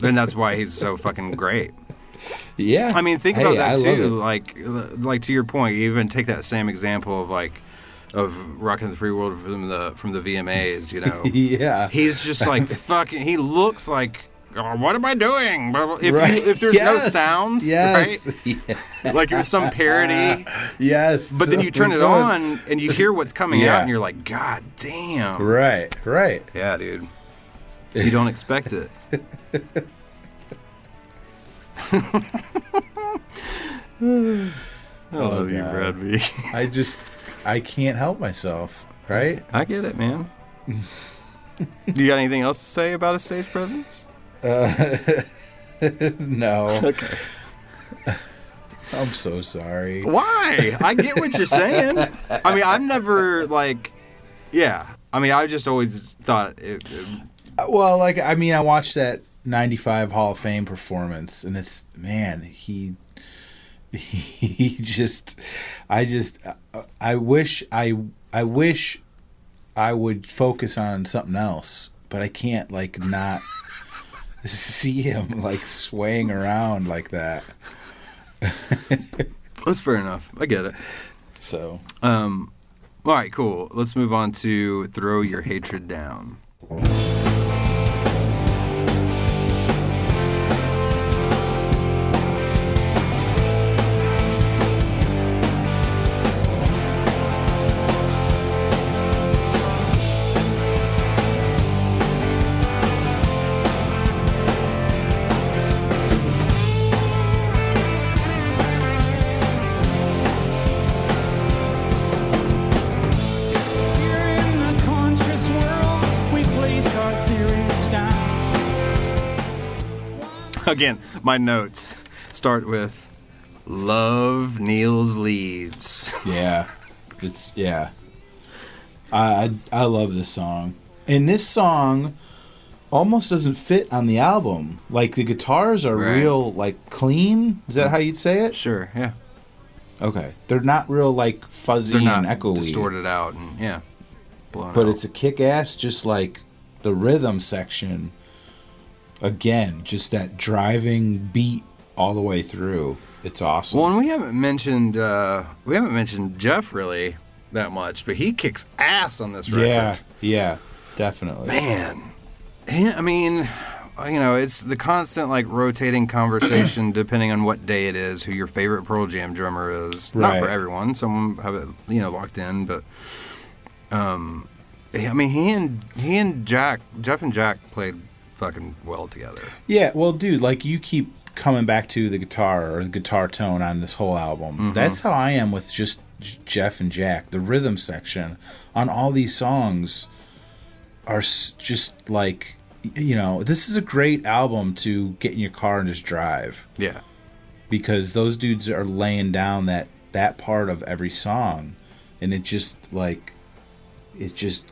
Speaker 3: And that's why he's so fucking great.
Speaker 4: yeah.
Speaker 3: I mean, think about
Speaker 4: I
Speaker 3: that
Speaker 4: love
Speaker 3: too.
Speaker 4: it.
Speaker 3: Like to your point, you even take that same example of Rockin' the Free World from the VMAs. You know,
Speaker 4: Yeah,
Speaker 3: he's just like fucking. He looks like. Oh, what am I doing? If
Speaker 4: Right.
Speaker 3: if there's no
Speaker 4: Yes.
Speaker 3: sound,
Speaker 4: Yes.
Speaker 3: right?
Speaker 4: Yeah.
Speaker 3: Like it was some parody,
Speaker 4: Yes.
Speaker 3: but then you turn it on and you hear what's coming
Speaker 4: Yeah.
Speaker 3: out, and you're like, God damn!
Speaker 4: Right. Right.
Speaker 3: Yeah, dude. You don't expect it. I love you,
Speaker 4: God.
Speaker 3: Brad B.
Speaker 4: I can't help myself. Right.
Speaker 3: I get it, man. You got anything else to say about his stage presence?
Speaker 4: No.
Speaker 3: Okay.
Speaker 4: I'm so sorry.
Speaker 3: Why? I get what you're saying. I mean, I've never yeah. I mean, I just always thought
Speaker 4: Well, like, I mean, I watched that 95 Hall of Fame performance, and it's, man, he just, I wish I would focus on something else, but I can't, like, not see him, like, swaying around like that.
Speaker 3: that's fair enough. I get it.
Speaker 4: So,
Speaker 3: All right, cool. Let's move on to Throw Your Hatred Down.
Speaker 9: Here in the conscious world, we place our theories down.
Speaker 3: Again, my notes start with Love Neil's Leads.
Speaker 4: yeah, yeah. I love this song. And this song almost doesn't fit on the album. Like, the guitars are
Speaker 3: Right.
Speaker 4: real, like, clean. Is that how you'd say it?
Speaker 3: Sure, yeah.
Speaker 4: Okay. They're not real, like, fuzzy
Speaker 3: They're not
Speaker 4: and echoey.
Speaker 3: distorted out and, yeah, blown
Speaker 4: But
Speaker 3: out.
Speaker 4: it's a kick-ass, just like the rhythm section. Again, just that driving beat all the way through. It's awesome.
Speaker 3: Well, and we haven't mentioned Jeff really that much, but he kicks ass on this record.
Speaker 4: Yeah, definitely.
Speaker 3: Man, I mean, you know, it's the constant like rotating conversation depending on what day it is, who your favorite Pearl Jam drummer is. Not for
Speaker 4: Right.
Speaker 3: everyone. Some have it, you know, locked in, but I mean, he and Jeff and Jack played fucking well together.
Speaker 4: Yeah, well, dude, like, you keep coming back to the guitar or the guitar tone on this whole album.
Speaker 3: Mm-hmm.
Speaker 4: That's how I am with just Jeff and Jack. The rhythm section on all these songs are just like, you know, this is a great album to get in your car and just drive,
Speaker 3: Yeah.
Speaker 4: because those dudes are laying down that part of every song, and it just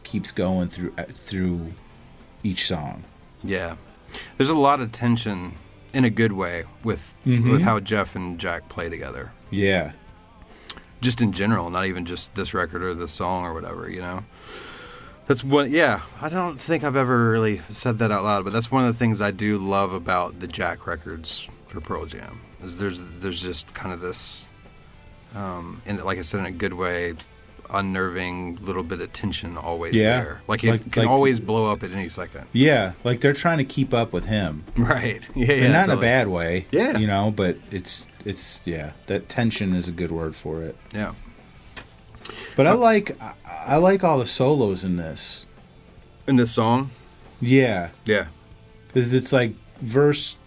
Speaker 4: keeps going through each song.
Speaker 3: Yeah. There's a lot of tension in a good way with how Jeff and Jack play together.
Speaker 4: Yeah.
Speaker 3: Just in general, not even just this record or this song or whatever, you know? That's what, yeah, I don't think I've ever really said that out loud, but that's one of the things I do love about the Jack records for Pearl Jam, is there's just kind of this, and like I said, in a good way, unnerving little bit of tension always there. Like it can always blow up at any second.
Speaker 4: Yeah, like they're trying to keep up with him.
Speaker 3: Right. Yeah,
Speaker 4: And not in a
Speaker 3: totally.
Speaker 4: bad way.
Speaker 3: Yeah.
Speaker 4: You know, but it's yeah, that tension is a good word for it.
Speaker 3: Yeah.
Speaker 4: But I like all the solos in this.
Speaker 3: In this song?
Speaker 4: Yeah.
Speaker 3: Yeah.
Speaker 4: Cuz it's like verse,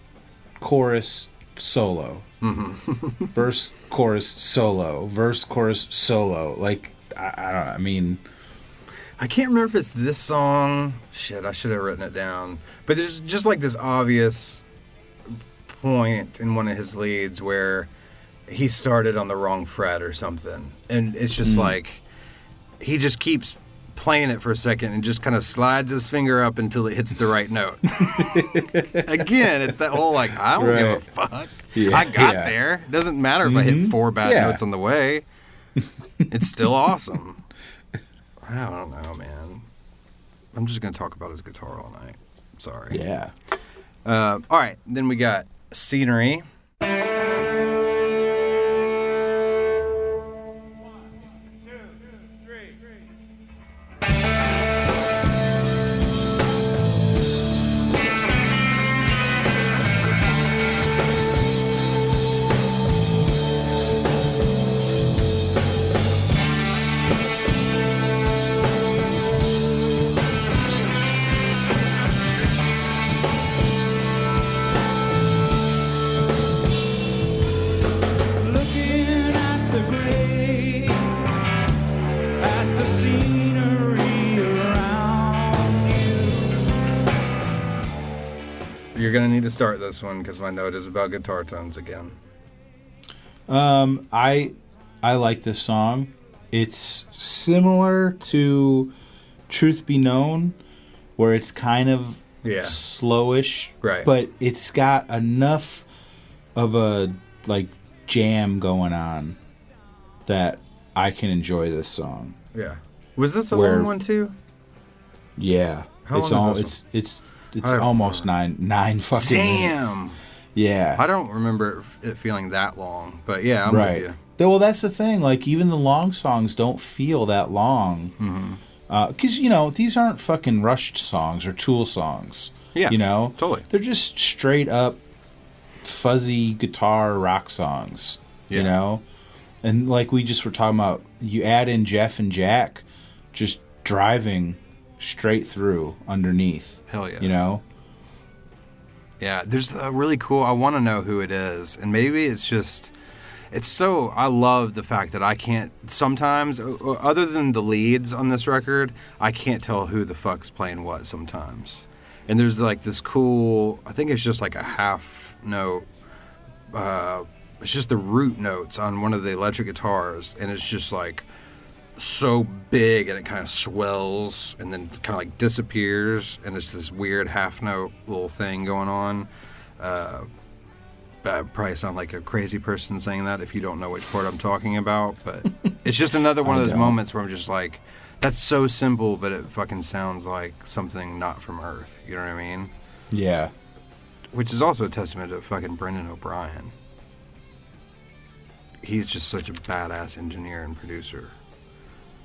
Speaker 4: chorus, solo. Mm-hmm. Verse, chorus, solo. Verse, chorus, solo. Like, I don't know. I mean,
Speaker 3: I can't remember if it's this song. Shit, I should have written it down. But there's just like this obvious point in one of his leads where he started on the wrong fret or something, and it's just like he just keeps playing it for a second and just kind of slides his finger up until it hits the right note. Again, it's that whole like, I don't give a fuck.
Speaker 4: Yeah,
Speaker 3: I got there. It doesn't matter if I hit 4 bad notes on the way. It's still awesome. I don't know, man. I'm just going to talk about his guitar all night. Sorry.
Speaker 4: Yeah.
Speaker 3: All right. Then we got Scenery. You're going to need to start this one because my note is about guitar tones again.
Speaker 4: I like this song. It's similar to Truth Be Known, where it's kind of slowish,
Speaker 3: right?
Speaker 4: But it's got enough of a like jam going on that I can enjoy this song.
Speaker 3: Yeah. Was this a long one too?
Speaker 4: Yeah.
Speaker 3: How long is this one?
Speaker 4: It's almost nine fucking minutes.
Speaker 3: Damn.
Speaker 4: Yeah.
Speaker 3: I don't remember it feeling that long, but yeah, I'm with you.
Speaker 4: Well, that's the thing. Like, even the long songs don't feel that long. Because, you know, these aren't fucking Rush songs or Tool songs.
Speaker 3: Yeah,
Speaker 4: you know?
Speaker 3: Totally.
Speaker 4: They're just straight up fuzzy guitar rock songs, you know? And like we just were talking about, you add in Jeff and Jack just driving straight through underneath.
Speaker 3: Hell yeah.
Speaker 4: You know?
Speaker 3: Yeah, there's a really cool, I want to know who it is. And maybe it's just, I love the fact that I can't, sometimes, other than the leads on this record, I can't tell who the fuck's playing what sometimes. And there's like this cool, I think it's just like a half note, it's just the root notes on one of the electric guitars, and it's just like so big, and it kind of swells and then kind of like disappears, and it's this weird half note little thing going on. I probably sound like a crazy person saying that if you don't know which part I'm talking about, but it's just another one of those moments where I'm just like, that's so simple, but it fucking sounds like something not from Earth. You know what I mean?
Speaker 4: Yeah. Which
Speaker 3: is also a testament to fucking Brendan O'Brien. He's just such a badass engineer and producer.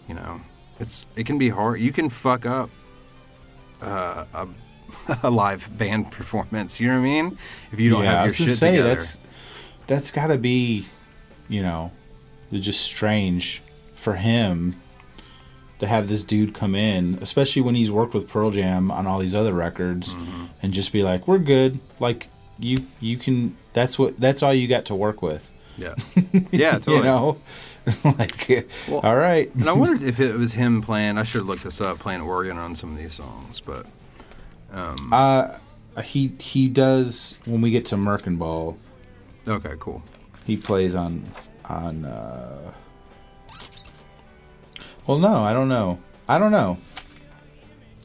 Speaker 3: You know, it can be hard. You can fuck up a live band performance. You know what I mean? If you don't have your shit together.
Speaker 4: That's got to be, you know, just strange for him to have this dude come in, especially when he's worked with Pearl Jam on all these other records, and just be like, "We're good. Like you can. That's all you got to work with."
Speaker 3: Yeah. Yeah. Totally.
Speaker 4: You know. Like, well, all right.
Speaker 3: And I wondered if it was him playing. I should have looked this up, playing organ on some of these songs, but
Speaker 4: he does when we get to Merkin Ball.
Speaker 3: Okay, cool.
Speaker 4: He plays on. Well, no, I don't know. I don't know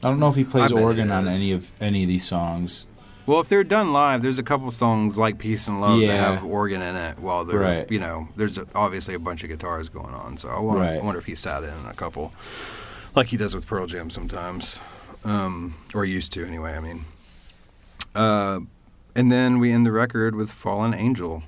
Speaker 4: if he plays organ on any of these songs.
Speaker 3: Well, if they're done live, there's a couple songs like Peace and Love that have organ in it while they're, you know, there's obviously a bunch of guitars going on. So I wonder if he sat in a couple, like he does with Pearl Jam sometimes, or used to anyway, I mean. And then we end the record with Fallen Angel.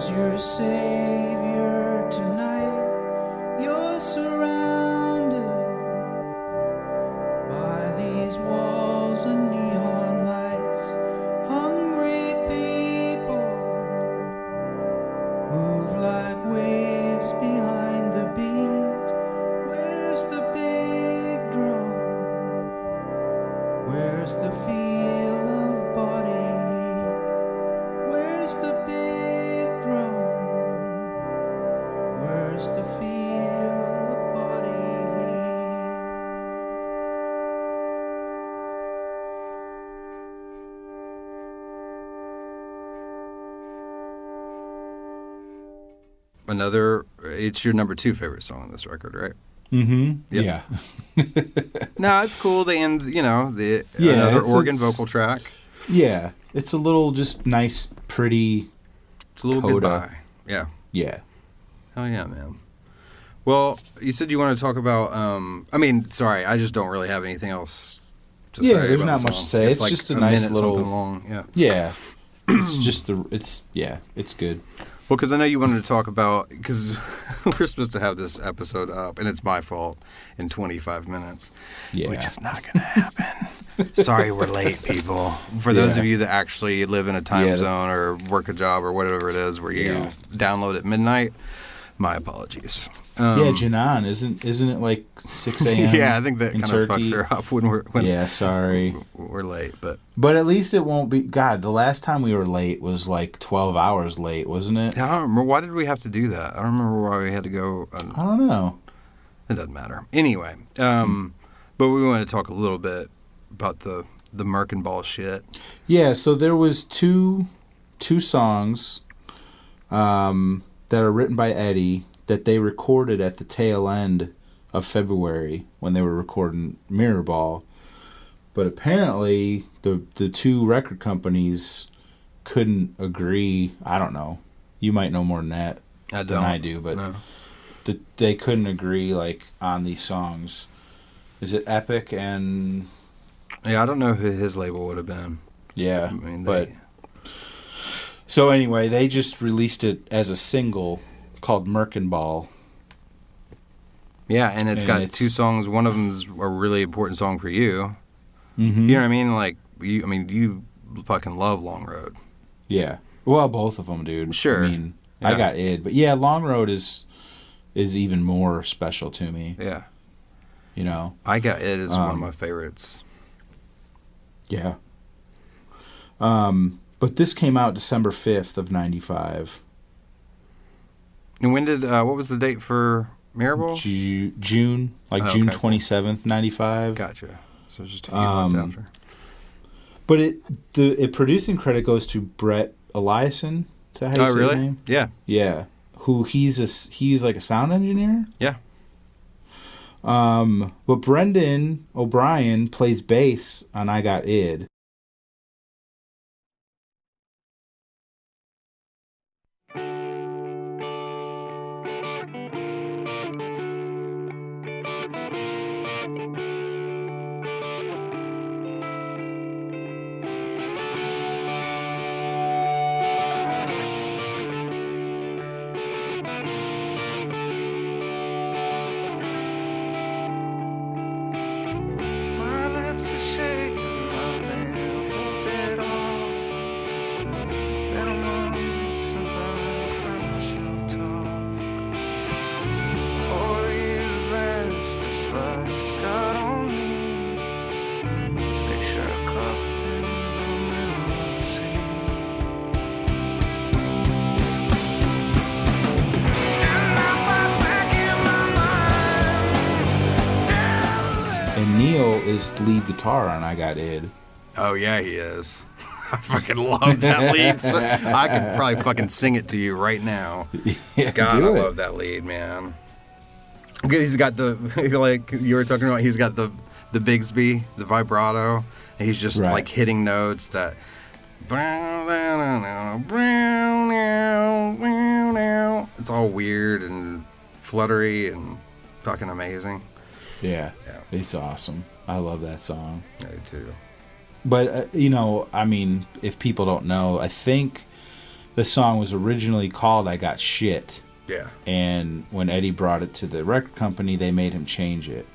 Speaker 9: Your savior tonight, you're surrounded by these walls and neon lights. Hungry people move like waves just the feel of body
Speaker 3: It's your number 2 favorite song on this record, right?
Speaker 4: Mm-hmm.
Speaker 3: Yep.
Speaker 4: Yeah.
Speaker 3: No, it's cool. They end, another
Speaker 4: it's
Speaker 3: organ vocal track.
Speaker 4: Yeah. It's a little just nice, pretty.
Speaker 3: It's a little
Speaker 4: coda.
Speaker 3: goodbye. Yeah.
Speaker 4: Yeah.
Speaker 3: Hell yeah, man. Well, you said you want to talk about. Sorry, I just don't really have anything else to say.
Speaker 4: Yeah, there's
Speaker 3: about
Speaker 4: not
Speaker 3: the
Speaker 4: much to
Speaker 3: song.
Speaker 4: say. It's
Speaker 3: like
Speaker 4: just a nice
Speaker 3: minute
Speaker 4: little.
Speaker 3: something long. Yeah.
Speaker 4: Yeah. It's just it's good.
Speaker 3: Well, because I know you wanted to talk about, because we're supposed to have this episode up, and it's my fault, in 25 minutes.
Speaker 4: Yeah.
Speaker 3: Which is not going to happen. Sorry we're late, people. For those of you that actually live in a time zone or work a job or whatever it is where you download at midnight, my apologies.
Speaker 4: Janan, isn't it like 6 a.m.?
Speaker 3: Yeah, I think that kind of fucks her up when
Speaker 4: sorry.
Speaker 3: We're late,
Speaker 4: but at least it won't be. God, the last time we were late was like 12 hours late, wasn't it?
Speaker 3: I don't remember. Why did we have to do that? I don't remember why we had to go.
Speaker 4: I don't know.
Speaker 3: It doesn't matter. Anyway, but we want to talk a little bit about the Merkin ball shit.
Speaker 4: Yeah, so there was two songs that are written by Eddie that they recorded at the tail end of February when they were recording Mirror Ball. But apparently the two record companies couldn't agree. I don't know. You might know more than that than I do, but
Speaker 3: no.
Speaker 4: They couldn't agree like on these songs. Is it Epic and...
Speaker 3: Yeah, I don't know who his label would have been.
Speaker 4: Yeah,
Speaker 3: I mean,
Speaker 4: but... So anyway, they just released it as a single called Merkin Ball.
Speaker 3: Yeah, and it's got 2 songs. One of them's a really important song for you.
Speaker 4: Mm-hmm.
Speaker 3: You know what I mean? Like, you fucking love Long Road.
Speaker 4: Yeah. Well, both of them, dude.
Speaker 3: Sure.
Speaker 4: I mean, I got Id, but yeah, Long Road is even more special to me.
Speaker 3: Yeah.
Speaker 4: You know?
Speaker 3: I got Id as one of my favorites.
Speaker 4: Yeah. But this came out December 5th of 95.
Speaker 3: And when did, what was the date for Mirrorball?
Speaker 4: June, like June 27th, 95.
Speaker 3: Gotcha. So just a few months after.
Speaker 4: But it producing credit goes to Brett Eliason. Is that how you say his name?
Speaker 3: Yeah.
Speaker 4: Yeah. Who he's like a sound engineer?
Speaker 3: Yeah.
Speaker 4: But Brendan O'Brien plays bass on I Got Id. Is lead guitar on I Got Id.
Speaker 3: Oh yeah, he is. I fucking love that lead. I could probably fucking sing it to you right now.
Speaker 4: Yeah,
Speaker 3: God, I love that lead, man. He's got the, like you were talking about, he's got the Bigsby, the vibrato, and he's just like hitting notes that it's all weird and fluttery and fucking amazing.
Speaker 4: Yeah, it's awesome. I love that song.
Speaker 3: I do too.
Speaker 4: But, I mean, if people don't know, I think the song was originally called I Got Shit.
Speaker 3: Yeah.
Speaker 4: And when Eddie brought it to the record company, they made him change it.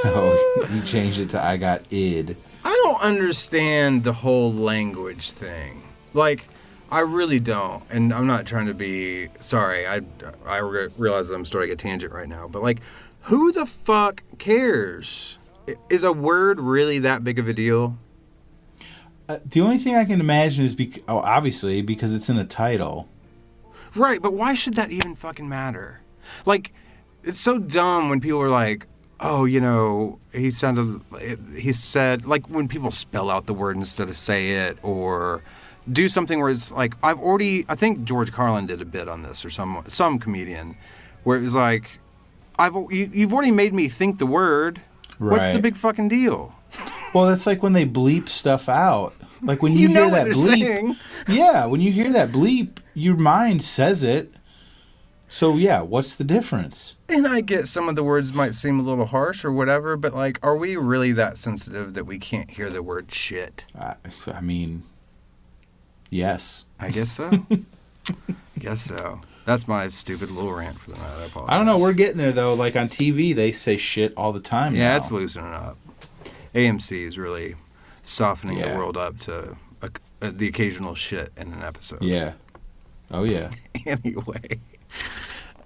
Speaker 4: So he changed it to I Got Id.
Speaker 3: I don't understand the whole language thing. Like, I really don't. And I'm not trying to be... Sorry, I realize that I'm starting a tangent right now. But, like, who the fuck cares? Is a word really that big of a deal?
Speaker 4: The only thing I can imagine is, obviously, because it's in a title.
Speaker 3: Right, but why should that even fucking matter? Like, it's so dumb when people are like, oh, you know, he said, like when people spell out the word instead of say it, or do something where it's like, I think George Carlin did a bit on this, or some comedian, where it was like, you've already made me think the word.
Speaker 4: Right.
Speaker 3: What's the big fucking deal?
Speaker 4: Well, that's like when they bleep stuff out. Like when you
Speaker 3: know
Speaker 4: hear
Speaker 3: what
Speaker 4: that
Speaker 3: they're
Speaker 4: bleep.
Speaker 3: saying.
Speaker 4: Yeah, when you hear that bleep, your mind says it. So yeah, what's the difference?
Speaker 3: And I get some of the words might seem a little harsh or whatever, but like, are we really that sensitive that we can't hear the word shit?
Speaker 4: I mean, yes.
Speaker 3: I guess so. Guess so. That's my stupid little rant for the night. I apologize.
Speaker 4: I don't know. We're getting there though. Like on TV, they say shit all the time.
Speaker 3: Yeah,
Speaker 4: now.
Speaker 3: it's loosening up. AMC is really softening the world up to the occasional shit in an episode.
Speaker 4: Yeah. Oh yeah.
Speaker 3: Anyway.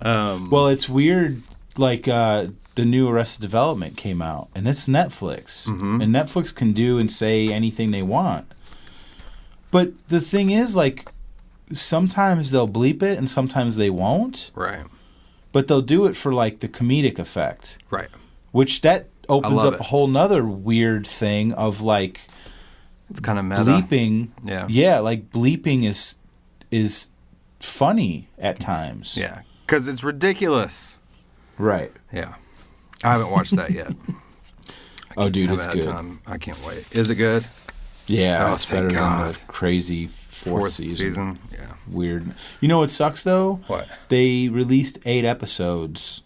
Speaker 4: Well, it's weird. Like the new Arrested Development came out, and it's Netflix, and Netflix can do and say anything they want. But the thing is, like, sometimes they'll bleep it, and sometimes they won't.
Speaker 3: Right.
Speaker 4: But they'll do it for like the comedic effect.
Speaker 3: Right.
Speaker 4: Which that opens up
Speaker 3: it.
Speaker 4: a whole nother weird thing of like.
Speaker 3: It's kind of meta.
Speaker 4: Bleeping.
Speaker 3: Yeah.
Speaker 4: Yeah, like bleeping is funny at times.
Speaker 3: Yeah. Because it's ridiculous.
Speaker 4: Right.
Speaker 3: Yeah. I haven't watched that yet.
Speaker 4: Oh, dude, it's
Speaker 3: Haven't had
Speaker 4: good.
Speaker 3: time. I can't wait. Is it good?
Speaker 4: Yeah,
Speaker 3: Oh,
Speaker 4: it's
Speaker 3: thank
Speaker 4: better
Speaker 3: God.
Speaker 4: than the crazy fourth season.
Speaker 3: Yeah.
Speaker 4: Weird. You know what sucks, though?
Speaker 3: What?
Speaker 4: They released 8 episodes,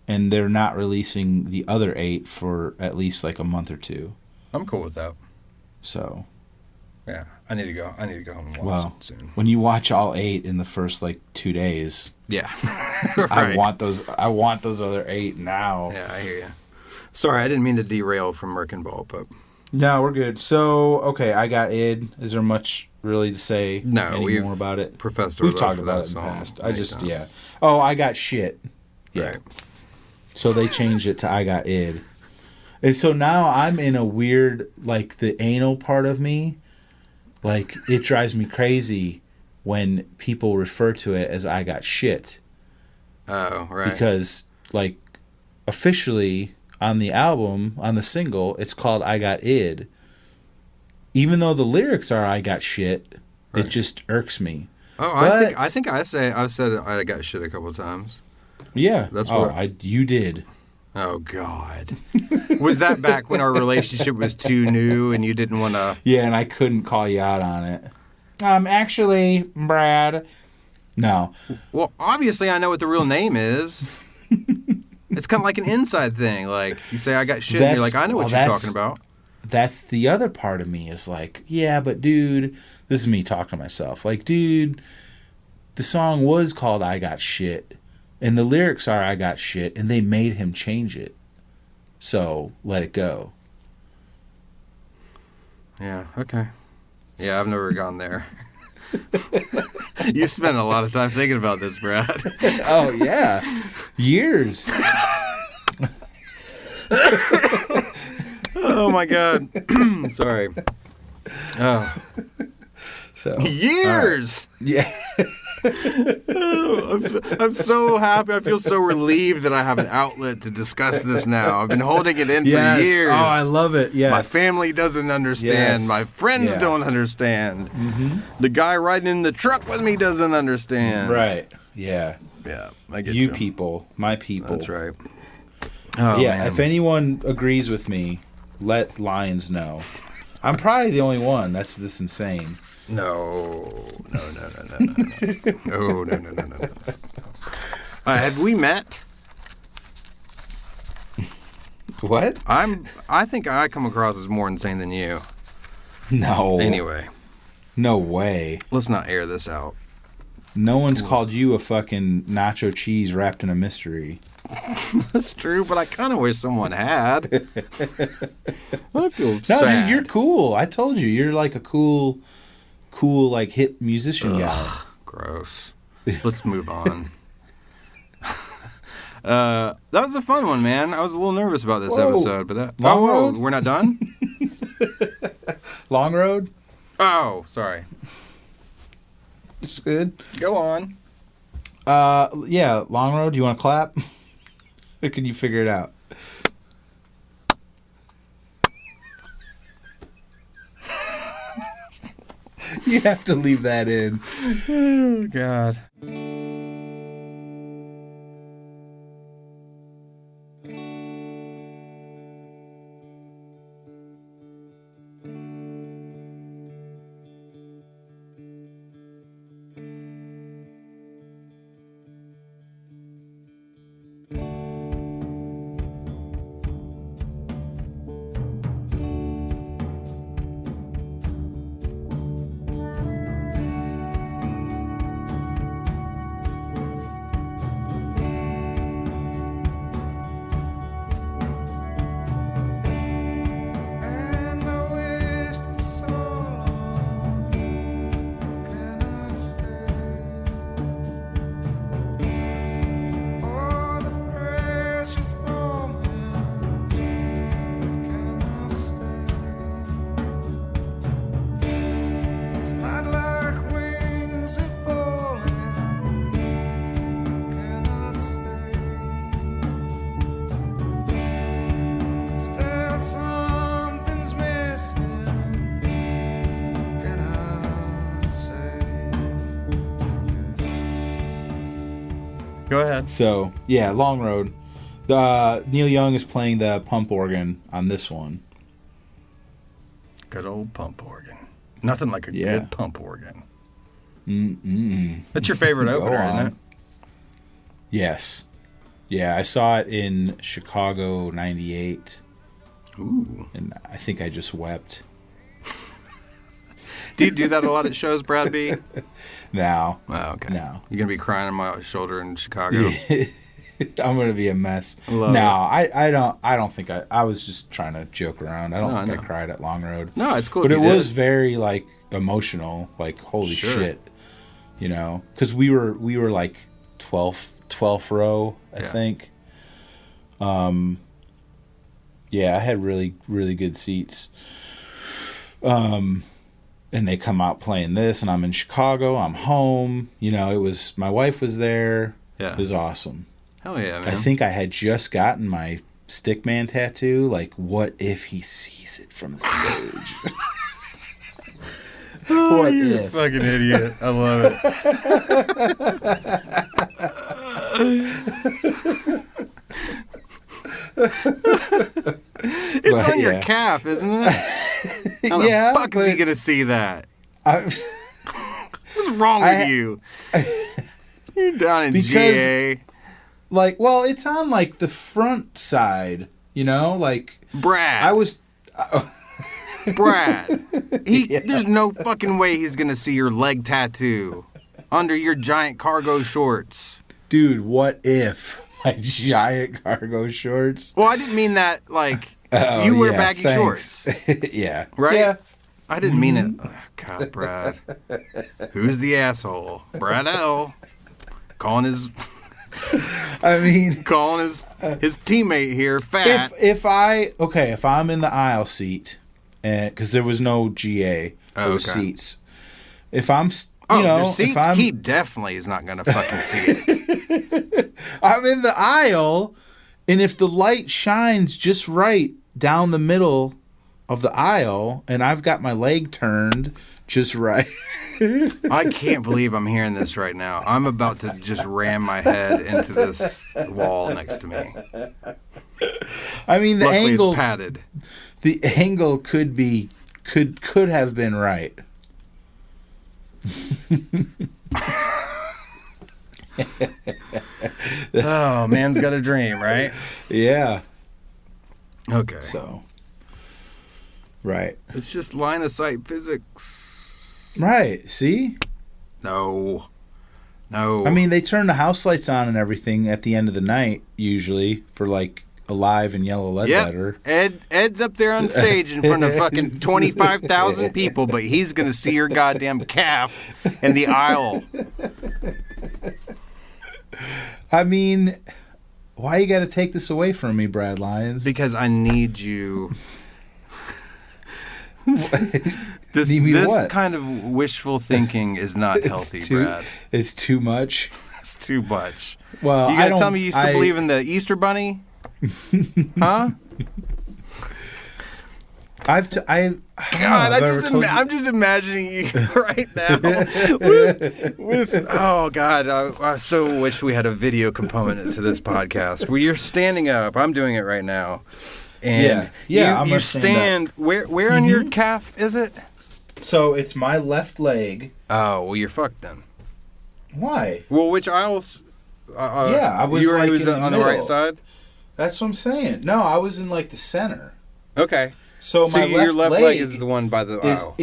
Speaker 4: and they're not releasing the other 8 for at least like a month or 2.
Speaker 3: I'm cool with that.
Speaker 4: So,
Speaker 3: Yeah. I need to go home and watch
Speaker 4: well,
Speaker 3: it soon.
Speaker 4: when you watch all 8 in the first like 2 days,
Speaker 3: Yeah.
Speaker 4: I want those other 8 now.
Speaker 3: Yeah, I hear you. Sorry, I didn't mean to derail from Merkin Ball, but
Speaker 4: No, we're good. So, okay, I got id. Is there much really to say
Speaker 3: we've
Speaker 4: more about it?
Speaker 3: professed our
Speaker 4: We've
Speaker 3: love
Speaker 4: talked
Speaker 3: for
Speaker 4: about
Speaker 3: that
Speaker 4: it in the
Speaker 3: song
Speaker 4: past.
Speaker 3: many times.
Speaker 4: Oh, I got shit. Yeah.
Speaker 3: Right.
Speaker 4: So they changed it to I got id. And so now I'm in a weird, like the anal part of me, like it drives me crazy when people refer to it as I got shit.
Speaker 3: Oh, right.
Speaker 4: Because, like, officially on the album, on the single, it's called I Got Id. Even though the lyrics are I got shit,
Speaker 3: Right.
Speaker 4: it just irks me.
Speaker 3: Oh,
Speaker 4: But-
Speaker 3: I think I've said I got shit a couple of times.
Speaker 4: Yeah.
Speaker 3: That's
Speaker 4: what you did.
Speaker 3: Oh God. Was that back when our relationship was too new and you didn't want to?
Speaker 4: Yeah, and I couldn't call you out on it. Actually, Brad. No.
Speaker 3: Well, obviously I know what the real name is. It's kind of like an inside thing. Like you say I got shit, and you're like, I know what you're talking about.
Speaker 4: That's the other part of me is like, yeah, but dude, this is me talking to myself. Like, dude, the song was called I Got Shit, and the lyrics are I got shit, and they made him change it. So, let it go.
Speaker 3: Yeah. Okay. Yeah, I've never gone there. You spent a lot of time thinking about this, Brad.
Speaker 4: Oh, yeah. Years.
Speaker 3: Oh my God. Sorry. Oh.
Speaker 4: So,
Speaker 3: Years.
Speaker 4: yeah.
Speaker 3: I'm so happy. I feel so relieved that I have an outlet to discuss this now. I've been holding it in for years.
Speaker 4: Oh, I love it. Yes.
Speaker 3: My family doesn't understand.
Speaker 4: Yes.
Speaker 3: My friends
Speaker 4: Yeah.
Speaker 3: don't understand. Mm-hmm. The guy riding in the truck with me doesn't understand.
Speaker 4: Right. Yeah.
Speaker 3: Yeah. I get
Speaker 4: You people. My people.
Speaker 3: That's right. Oh,
Speaker 4: Yeah,
Speaker 3: man.
Speaker 4: if anyone agrees with me, let Lions know. I'm probably the only one. That's this insane.
Speaker 3: No. No. Have we met?
Speaker 4: What?
Speaker 3: I think I come across as more insane than you.
Speaker 4: No.
Speaker 3: Anyway,
Speaker 4: No way.
Speaker 3: let's not air this out.
Speaker 4: No one's called you a fucking nacho cheese wrapped in a mystery.
Speaker 3: That's true, but I kind of wish someone had. I feel
Speaker 4: No,
Speaker 3: sad.
Speaker 4: dude, you're cool. I told you. You're like a cool, like, hip musician guy.
Speaker 3: Gross. Let's move on. That was a fun one, man. I was a little nervous about this
Speaker 4: Whoa.
Speaker 3: episode, but that.
Speaker 4: Long
Speaker 3: whoa,
Speaker 4: road?
Speaker 3: we're not done?
Speaker 4: Long road?
Speaker 3: Oh, sorry.
Speaker 4: It's good.
Speaker 3: Go on.
Speaker 4: Yeah, Long Road. Do you want to clap? Or can you figure it out? You have to leave that in.
Speaker 3: Oh, God. Go ahead.
Speaker 4: So, yeah, Long Road. Neil Young is playing the pump organ on this one.
Speaker 3: Good old pump organ. Nothing like a
Speaker 4: Yeah.
Speaker 3: good pump organ.
Speaker 4: Mm-mm.
Speaker 3: That's your favorite
Speaker 4: Go
Speaker 3: opener,
Speaker 4: on.
Speaker 3: isn't it?
Speaker 4: Yes. Yeah, I saw it in Chicago, 98.
Speaker 3: Ooh.
Speaker 4: And I think I just wept.
Speaker 3: Do you do that a lot at shows, Brad B?
Speaker 4: Now.
Speaker 3: Oh, okay.
Speaker 4: No.
Speaker 3: You're going to be crying on my shoulder in Chicago?
Speaker 4: I'm gonna be a mess.
Speaker 3: Love
Speaker 4: No, I don't think I was just trying to joke around. I don't think I cried at Long Road.
Speaker 3: No, it's cool.
Speaker 4: But
Speaker 3: if
Speaker 4: it
Speaker 3: you
Speaker 4: was
Speaker 3: did.
Speaker 4: very like emotional, like holy
Speaker 3: Sure.
Speaker 4: shit. You know, cuz we were like 12th row, I think. Yeah, I had really good seats. And they come out playing this, and I'm in Chicago. I'm home. You know, my wife was there.
Speaker 3: Yeah.
Speaker 4: It was awesome.
Speaker 3: Hell yeah, man.
Speaker 4: I think I had just gotten my Stickman tattoo. Like, what if he sees it from the stage? What
Speaker 3: You're a
Speaker 4: if?
Speaker 3: fucking idiot. I love it. It's on your calf, isn't it? How the fuck is he gonna see that? What's wrong with you? You're down in GA.
Speaker 4: Like, well, it's on like the front side, you know, like
Speaker 3: Brad.
Speaker 4: I was.
Speaker 3: Brad. There's no fucking way he's gonna see your leg tattoo under your giant cargo shorts.
Speaker 4: Dude, what if my giant cargo shorts?
Speaker 3: Well, I didn't mean that like you wear baggy shorts.
Speaker 4: Yeah.
Speaker 3: Right?
Speaker 4: Yeah.
Speaker 3: I didn't mean it. Oh, God, Brad. Who's the asshole? Brad L. Calling his teammate here fat.
Speaker 4: If I'm in the aisle seat, because there was no GA, there was seats. If I'm,
Speaker 3: there's seats. He definitely is not gonna fucking see it.
Speaker 4: I'm in the aisle, and if the light shines just right down the middle of the aisle, and I've got my leg turned just right.
Speaker 3: I can't believe I'm hearing this right now. I'm about to just ram my head into this wall next to me.
Speaker 4: I mean, the
Speaker 3: Luckily
Speaker 4: angle
Speaker 3: it's padded.
Speaker 4: The angle could have been right.
Speaker 3: Oh, man's got a dream, right?
Speaker 4: Yeah.
Speaker 3: Okay.
Speaker 4: So. Right.
Speaker 3: It's just line of sight physics.
Speaker 4: Right. See?
Speaker 3: No.
Speaker 4: I mean, they turn the house lights on and everything at the end of the night, usually, for like Alive and Yellow Ledbetter.
Speaker 3: Ed's up there on stage in front of fucking 25,000 people, but he's going to see your goddamn calf in the aisle.
Speaker 4: I mean, why you got to take this away from me, Brad Lyons?
Speaker 3: Because I need you. This
Speaker 4: what?
Speaker 3: kind of wishful thinking is not healthy, Brad.
Speaker 4: It's too much.
Speaker 3: That's too much.
Speaker 4: Well,
Speaker 3: You gotta tell me you still believe in the Easter Bunny? Huh?
Speaker 4: God,
Speaker 3: I'm just imagining you right now. with oh God, I so wish we had a video component to this podcast where you're standing up. I'm doing it right now, and
Speaker 4: I'm
Speaker 3: you
Speaker 4: gonna
Speaker 3: stand. Where on your calf is it?
Speaker 4: So it's my left leg.
Speaker 3: Oh well, you're fucked then.
Speaker 4: Why?
Speaker 3: Well, which aisles?
Speaker 4: I was
Speaker 3: you were,
Speaker 4: like
Speaker 3: he was
Speaker 4: in the
Speaker 3: on the
Speaker 4: middle.
Speaker 3: right side.
Speaker 4: That's what I'm saying. No, I was in like the center.
Speaker 3: Okay.
Speaker 4: So my
Speaker 3: your left leg is the one by the aisle.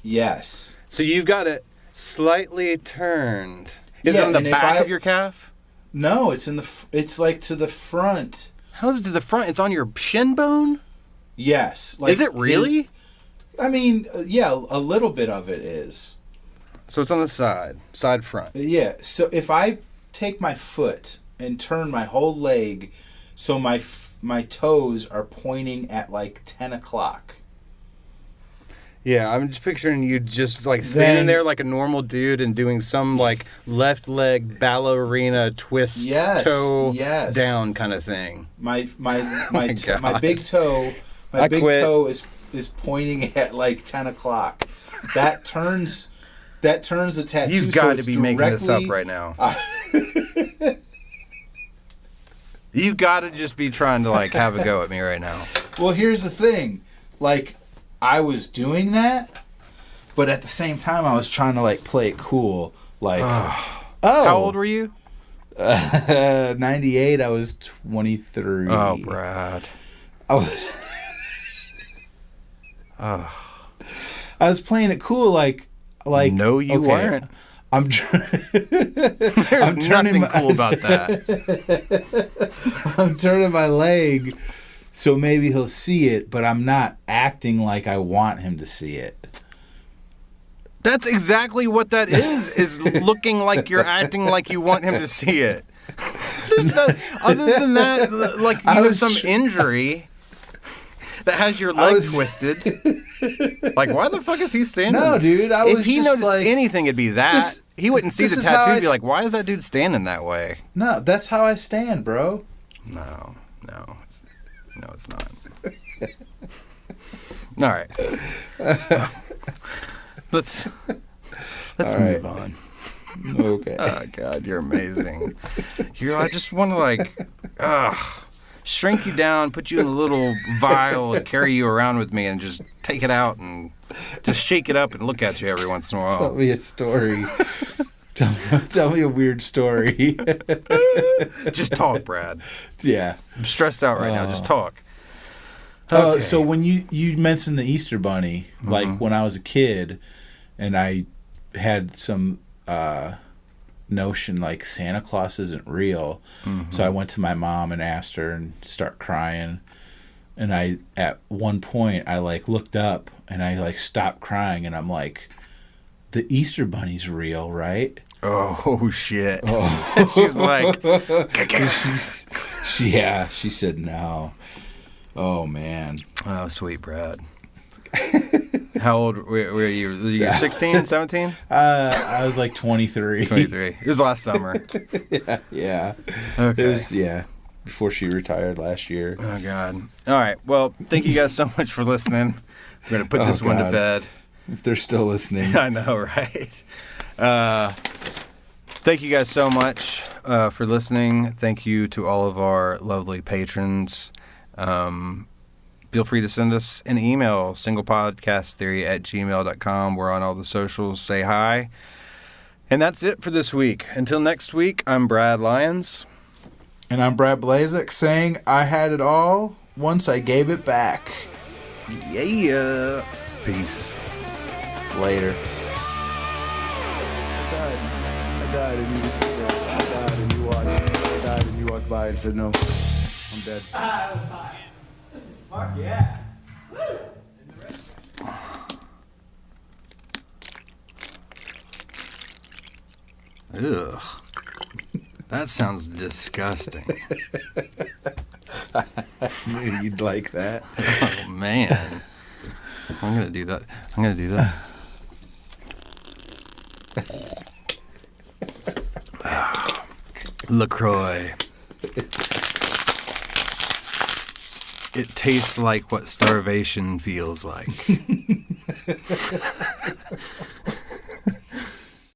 Speaker 4: Yes.
Speaker 3: So you've got it slightly turned. Is it on the
Speaker 4: and if
Speaker 3: back of your calf?
Speaker 4: No, it's it's like to the front.
Speaker 3: How is it to the front? It's on your shin bone?
Speaker 4: Yes.
Speaker 3: Is it really?
Speaker 4: I mean, a little bit of it is.
Speaker 3: So it's on the side front.
Speaker 4: Yeah. So if I take my foot and turn my whole leg, so my toes are pointing at like 10 o'clock.
Speaker 3: Yeah, I'm just picturing you just like standing there like a normal dude and doing some like left leg ballerina twist toe down kind of thing.
Speaker 4: My big toe, toe is pointing at like 10 o'clock. That turns the tattoo.
Speaker 3: You've got to be making this up right now. You've got to just be trying to like have a go at me right now.
Speaker 4: Well, here's the thing. Like, I was doing that, but at the same time, I was trying to like play it cool. Like,
Speaker 3: How old were you?
Speaker 4: 98. I was 23.
Speaker 3: Oh, Brad.
Speaker 4: I was playing it cool. Like.
Speaker 3: No, you weren't.
Speaker 4: I'm
Speaker 3: There's nothing cool about that.
Speaker 4: I'm turning my leg so maybe he'll see it, but I'm not acting like I want him to see it.
Speaker 3: That's exactly what that is looking like you're acting like you want him to see it. There's no, other than that, like you have some injury that has your leg twisted. Like, why the fuck is he standing?
Speaker 4: No, dude,
Speaker 3: if he noticed anything, it'd be that. He wouldn't see the tattoo and be like, why is that dude standing that way?
Speaker 4: No, that's how I stand, bro.
Speaker 3: No, it's not. All right. Let's move on.
Speaker 4: Okay.
Speaker 3: Oh, God, you're amazing. I just want to, like, shrink you down, put you in a little vial, and carry you around with me, and just take it out and just shake it up and look at you every once in a while.
Speaker 4: Tell me a story. Tell me a weird story.
Speaker 3: Just talk, Brad.
Speaker 4: Yeah.
Speaker 3: I'm stressed out right now. Just talk. Okay.
Speaker 4: So when you mentioned the Easter Bunny, like when I was a kid, and I had some notion like Santa Claus isn't real, so I went to my mom and asked her and start crying, and I at one point I like looked up and I like stopped crying and I'm like, the Easter Bunny's real, right?
Speaker 3: Oh shit. Oh. She's like
Speaker 4: she said no. Oh man.
Speaker 3: Oh sweet Brad. How old were you? Were you 16, 17?
Speaker 4: I was like 23.
Speaker 3: 23. It was last summer.
Speaker 4: Yeah.
Speaker 3: Okay.
Speaker 4: It was, before she retired last year.
Speaker 3: Oh, God. All right. Well, thank you guys so much for listening. We're going to put this one to bed.
Speaker 4: If they're still listening.
Speaker 3: I know, right? Thank you guys so much for listening. Thank you to all of our lovely patrons. Feel free to send us an email, singlepodcasttheory@gmail.com. We're on all the socials. Say hi. And that's it for this week. Until next week, I'm Brad Lyons.
Speaker 4: And I'm Brad Blazek saying I had it all once I gave it back.
Speaker 3: Yeah. Peace.
Speaker 4: Later.
Speaker 5: I died and you just stood there. I died and you watched. I died and you walked by and said no. I'm dead.
Speaker 8: That was fine. Fuck yeah.
Speaker 3: Ugh. That sounds disgusting.
Speaker 4: I knew you'd like that.
Speaker 3: Oh, man. I'm going to do that. I'm going to do that. LaCroix. It tastes like what starvation feels like.